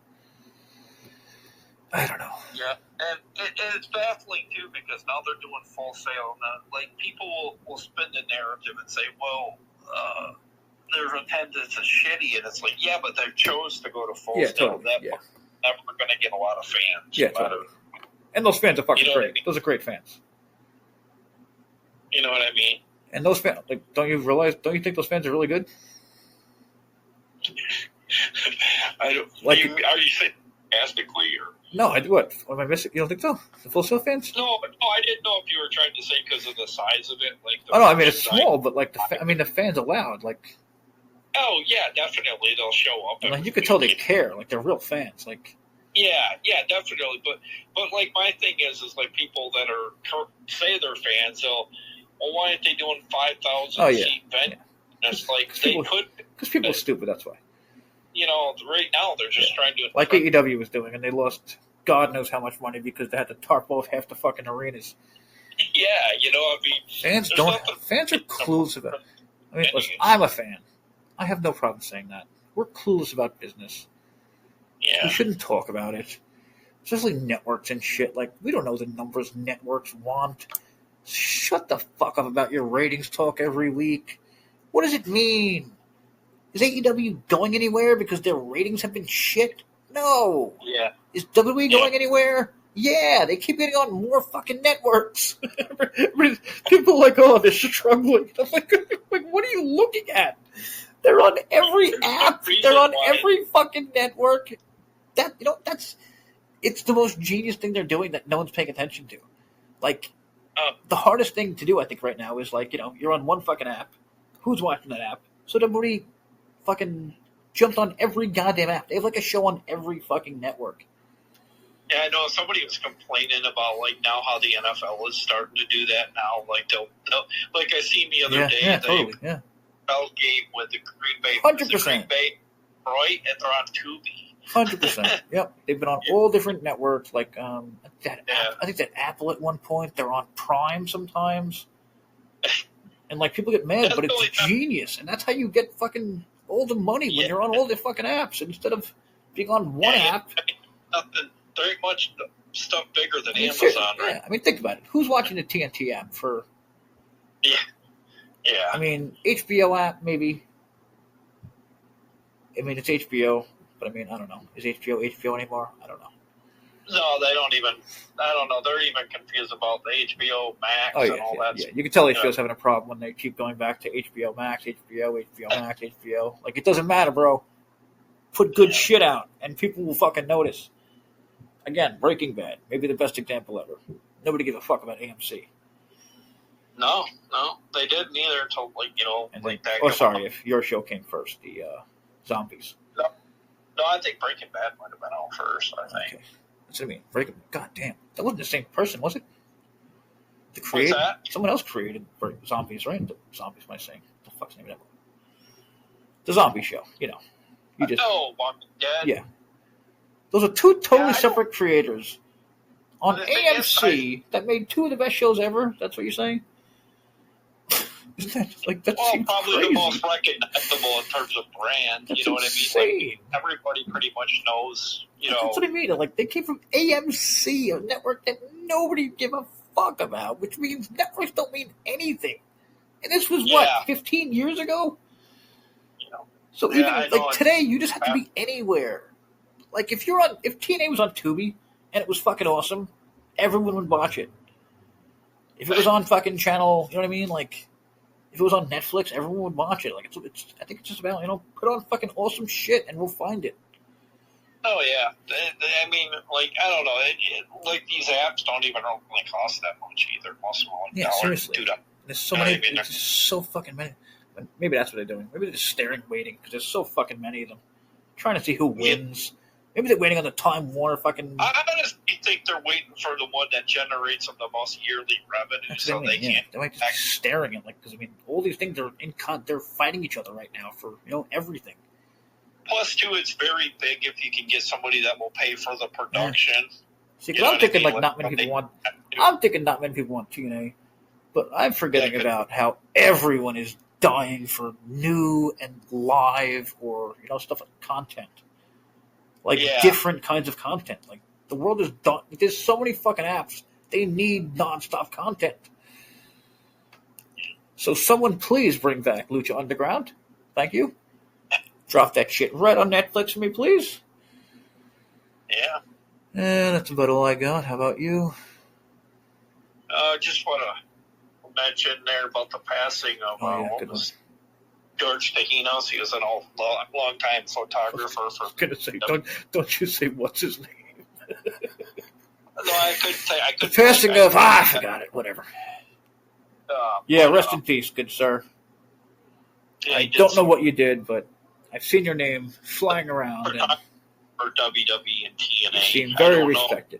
I don't know. Yeah, and it's baffling, too, because now they're doing Full Sail. Now, like, people will spin the narrative and say, well, their attendance is shitty, and it's like, yeah, but they chose to go to Full Sail. Totally. That's never going to get a lot of fans. Yeah, totally. And those fans are fucking great. I mean? Those are great fans. You know what I mean? And those fans, like, don't you think those fans are really good? I don't. Like, are you saying sarcastically or? No, what? Am I missing? You don't think so? The Full Sail fans? No, I didn't know if you were trying to say because of the size of it, like. No, I mean it's small, but like the fans are loud, like. Oh yeah, definitely they'll show up. And, like, you could tell they care, like they're real fans, like. Yeah, definitely, but like my thing is like people that are say they're fans, they'll. Well, why aren't they doing 5,000 seat venue? Yeah. It's like they could because people are stupid. That's why. You know, right now they're just trying to like AEW was doing, and they lost God knows how much money because they had to tarp off half the fucking arenas. Yeah, you know, I mean, fans are clueless about it. I mean, listen, I'm a fan. I have no problem saying that. We're clueless about business. Yeah, we shouldn't talk about it, especially networks and shit. Like, we don't know the numbers networks want. Shut the fuck up about your ratings talk every week. What does it mean? Is AEW going anywhere because their ratings have been shit? No. Yeah. Is WWE going anywhere? Yeah, they keep getting on more fucking networks. People are like, oh, they're struggling. I'm like, what are you looking at? They're on every app. They're on every fucking network. It's the most genius thing they're doing that no one's paying attention to. Like, the hardest thing to do, I think, right now is, like, you know, you're on one fucking app. Who's watching that app? So everybody fucking jumps on every goddamn app. They have, like, a show on every fucking network. Yeah, I know somebody was complaining about, like, now how the NFL is starting to do that now. Like, they'll like, I seen the other day, totally, NFL game with the Green Bay, 100%. Green Bay, right? And they're on Tubi. 100%. Yep. They've been on all different networks. Like, I think that Apple at one point, they're on Prime sometimes. And, like, people get mad, but it's genius. And that's how you get fucking all the money when you're on all the fucking apps instead of being on one app. There ain't much stuff bigger than Amazon, right? Yeah, I mean, think about it. Who's watching the TNT app for? Yeah. I mean, HBO app, maybe. I mean, it's HBO. But I mean, I don't know. Is HBO anymore? I don't know. No, they don't even. I don't know. They're even confused about the HBO Max and all that. Yeah, you can tell HBO's having a problem when they keep going back to HBO Max, HBO Max, HBO. Like, it doesn't matter, bro. Put good shit out, and people will fucking notice. Again, Breaking Bad, maybe the best example ever. Nobody gave a fuck about AMC. No, they didn't either until, like, you know, and like then, that. If your show came first, the Zombies. No, I think Breaking Bad might have been out first, I think. Okay. That's what I mean. God damn. That wasn't the same person, was it? The creator? What's that? Someone else created Zombies, right? The Zombies, am I saying? What the fuck's the name of that? The Zombie Show, you know. Walking Dead. Yeah. Those are two totally separate creators on AMC that made two of the best shows ever. That's what you're saying? That's probably crazy. the most recognizable in terms of brand. That's you know insane. what I mean? Like, everybody pretty much knows. You know, that's what I mean. Like, they came from AMC, a network that nobody give a fuck about, which means networks don't mean anything. And this was 15 years ago. You know, So Yeah, even like today, you just have to be anywhere. Like if TNA was on Tubi and it was fucking awesome, everyone would watch it. If it was on fucking channel, you know what I mean? Like if it was on Netflix, everyone would watch it. Like it's I think it's just about put on fucking awesome shit and we'll find it. Oh yeah, I mean, like I don't know, like these apps don't even really cost that much either. Most of them are like seriously. $2. There's so many. There's just so fucking many. Maybe that's what they're doing. Maybe they're just staring, waiting because there's so fucking many of them, trying to see who wins. Maybe they're waiting on the Time Warner fucking. I honestly think they're waiting for the one that generates them the most yearly revenue, so they can't. They're like just staring at because all these things are they're fighting each other right now for everything. Plus, too, it's very big if you can get somebody that will pay for the production. Yeah. See, because I'm thinking not many people want. I'm thinking not many people want TNA, but I'm forgetting about how everyone is dying for new and live or stuff like content, like different kinds of content. Like the world is done. There's so many fucking apps. They need nonstop content. So someone please bring back Lucha Underground. Thank you. Drop that shit right on Netflix for me, please. Yeah. And that's about all I got. How about you? Just want to mention there about the passing of George Tahinos. He was a long time photographer for. I was gonna say, don't you say what's his name? No, I couldn't say. The passing of I forgot it. Whatever. Rest in peace, good sir. Yeah, I don't know what you did, but I've seen your name flying around. For WWE and TNA. You seem very respected.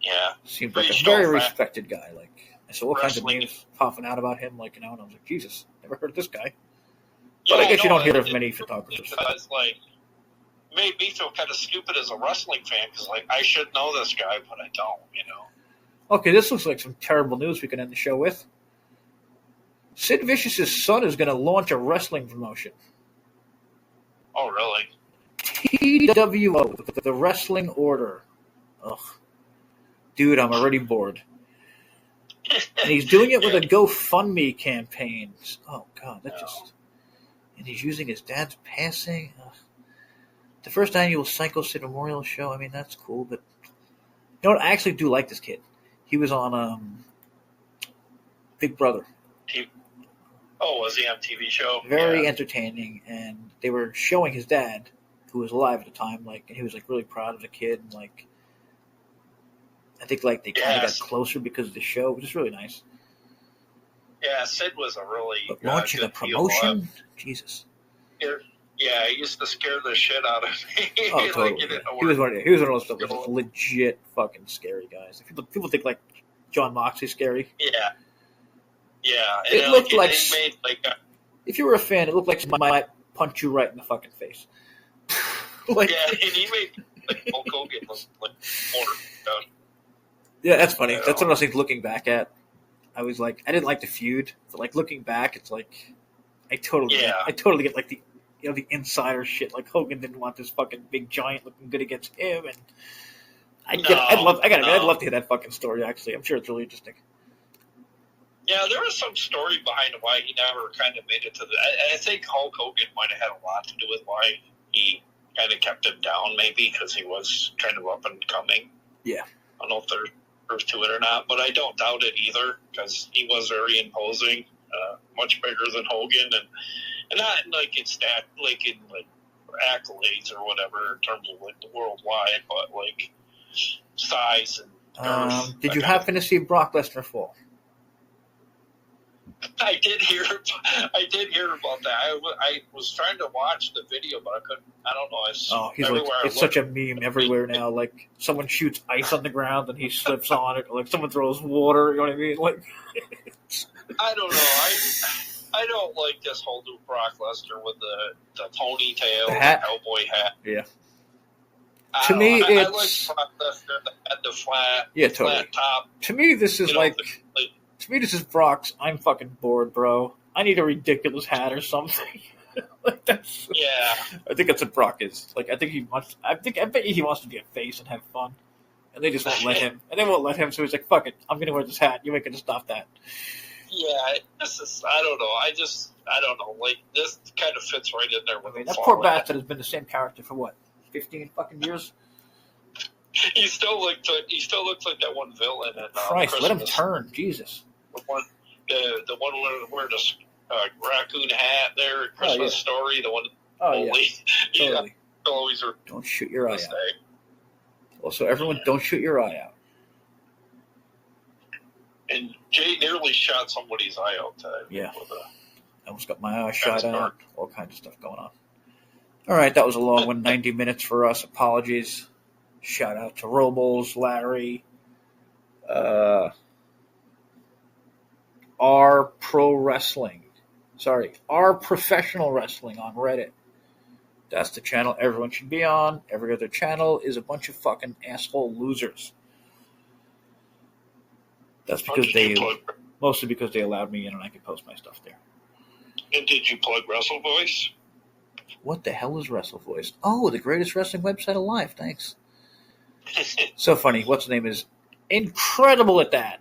Yeah. Seems like a very respected guy. Like, I saw all kinds of names popping out about him, and I was like, Jesus, never heard of this guy. But I guess you don't hear of many photographers. It's made me feel kind of stupid as a wrestling fan, because, I should know this guy, but I don't, Okay, this looks like some terrible news we can end the show with. Sid Vicious's son is going to launch a wrestling promotion. Oh, really? TWO, the Wrestling Order. Ugh. Dude, I'm already bored. And he's doing it with a GoFundMe campaign. Oh, God, And he's using his dad's passing. Ugh. The first annual Psycho Sid Memorial Show, that's cool, but... You know what? I actually do like this kid. He was on Big Brother. Was he on TV show? Very entertaining, and they were showing his dad, who was alive at the time, and he was really proud of the kid, and I think they kind of got closer because of the show, which is really nice. Yeah, Sid was a really launching a promotion, Jesus. Yeah, he used to scare the shit out of me. Oh, totally. He was one of those legit fucking scary guys. People think John Moxley's scary. Yeah. Yeah, it looked like if you were a fan, it looked like somebody might punch you right in the fucking face. And he made Hulk Hogan look like more. Yeah, that's funny. That's what I was looking back at. I was I didn't like the feud, but looking back, it's I totally get the insider shit. Hogan didn't want this fucking big giant looking good against him, and I'd love to hear that fucking story. Actually, I'm sure it's really interesting. Yeah, there was some story behind why he never kind of made it to the... I think Hulk Hogan might have had a lot to do with why he kind of kept him down, maybe, because he was kind of up and coming. Yeah. I don't know if there's truth to it or not, but I don't doubt it either, because he was very imposing, much bigger than Hogan, and not in stat, in accolades or whatever in terms of the worldwide, but size and girth. Did you happen to see Brock Lesnar fall? I did hear about that. I was trying to watch the video, but I couldn't. I don't know. He's it's such a meme everywhere now. Someone shoots ice on the ground and he slips on it, or someone throws water. You know what I mean? I don't know. I don't like this whole new Brock Lesnar with the ponytail, the cowboy hat. Yeah. To me, I like Brock Lesnar that had the flat top. To me, this is to me, this is Brock's. I'm fucking bored, bro. I need a ridiculous hat or something. I think that's what Brock is. I think he wants. I bet he wants to be a face and have fun, and they just won't let him. And they won't let him. So he's like, "Fuck it, I'm gonna wear this hat. You ain't gonna stop that." Yeah, this is. I don't know. I just I don't know. Like, this kind of fits right in there with that poor bastard has been the same character for what, 15 fucking years? He still looks like that one villain in Christ, Christmas. let him turn, Jesus. The one where the raccoon hat there, Christmas Story, the one. Oh yeah, totally. Always don't shoot your eye out. Also, everyone, don't shoot your eye out. And Jay nearly shot somebody's eye out today. Yeah. I almost got my eye shot out. All kinds of stuff going on. All right, that was a long one. 90 minutes for us. Apologies. Shout out to Robles, Larry, our pro wrestling. Sorry, our professional wrestling on Reddit. That's the channel everyone should be on. Every other channel is a bunch of fucking asshole losers. That's because mostly because they allowed me in and I could post my stuff there. And did you plug Wrestle Voice? What the hell is Wrestle Voice? Oh, the greatest wrestling website alive. Thanks. So funny. What's the name is incredible at that.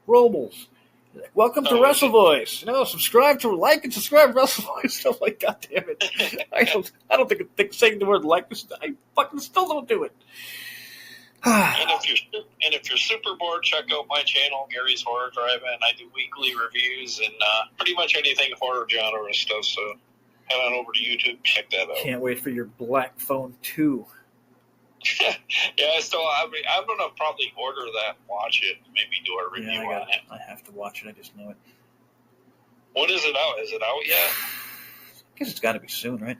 Robles. Like, welcome to Wrestle Voice. Subscribe to and subscribe to Wrestle Voice. I'm like, God damn it. I don't think saying the word like this. I fucking still don't do it. And if you're super bored, check out my channel, Gary's Horror Drive-In. I do weekly reviews and pretty much anything horror genre stuff. So head on over to YouTube, check that out. Can't wait for your Black Phone 2. Yeah, so I'm gonna probably order that, watch it, maybe do a review on it. I have to watch it. I just know it. When is it out? Is it out yet? I guess it's got to be soon, right?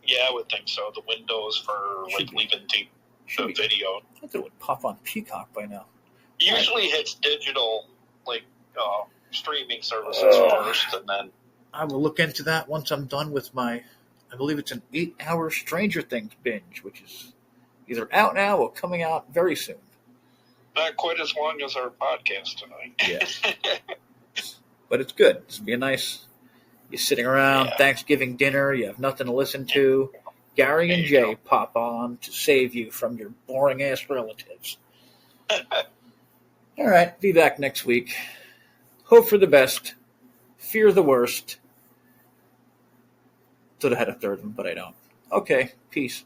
Yeah, I would think so. The windows for leaving the video. I thought it would pop on Peacock by now. Usually hits digital, streaming services first, and then. I will look into that once I'm done with my. I believe it's an 8-hour Stranger Things binge, which is either out now or coming out very soon. Not quite as long as our podcast tonight. Yeah. But it's good. It's be a nice. You're sitting around Thanksgiving dinner. You have nothing to listen to. Gary and Jay pop on to save you from your boring ass relatives. All right, be back next week. Hope for the best. Fear the worst. Thought I had a third one, but I don't. Okay, peace.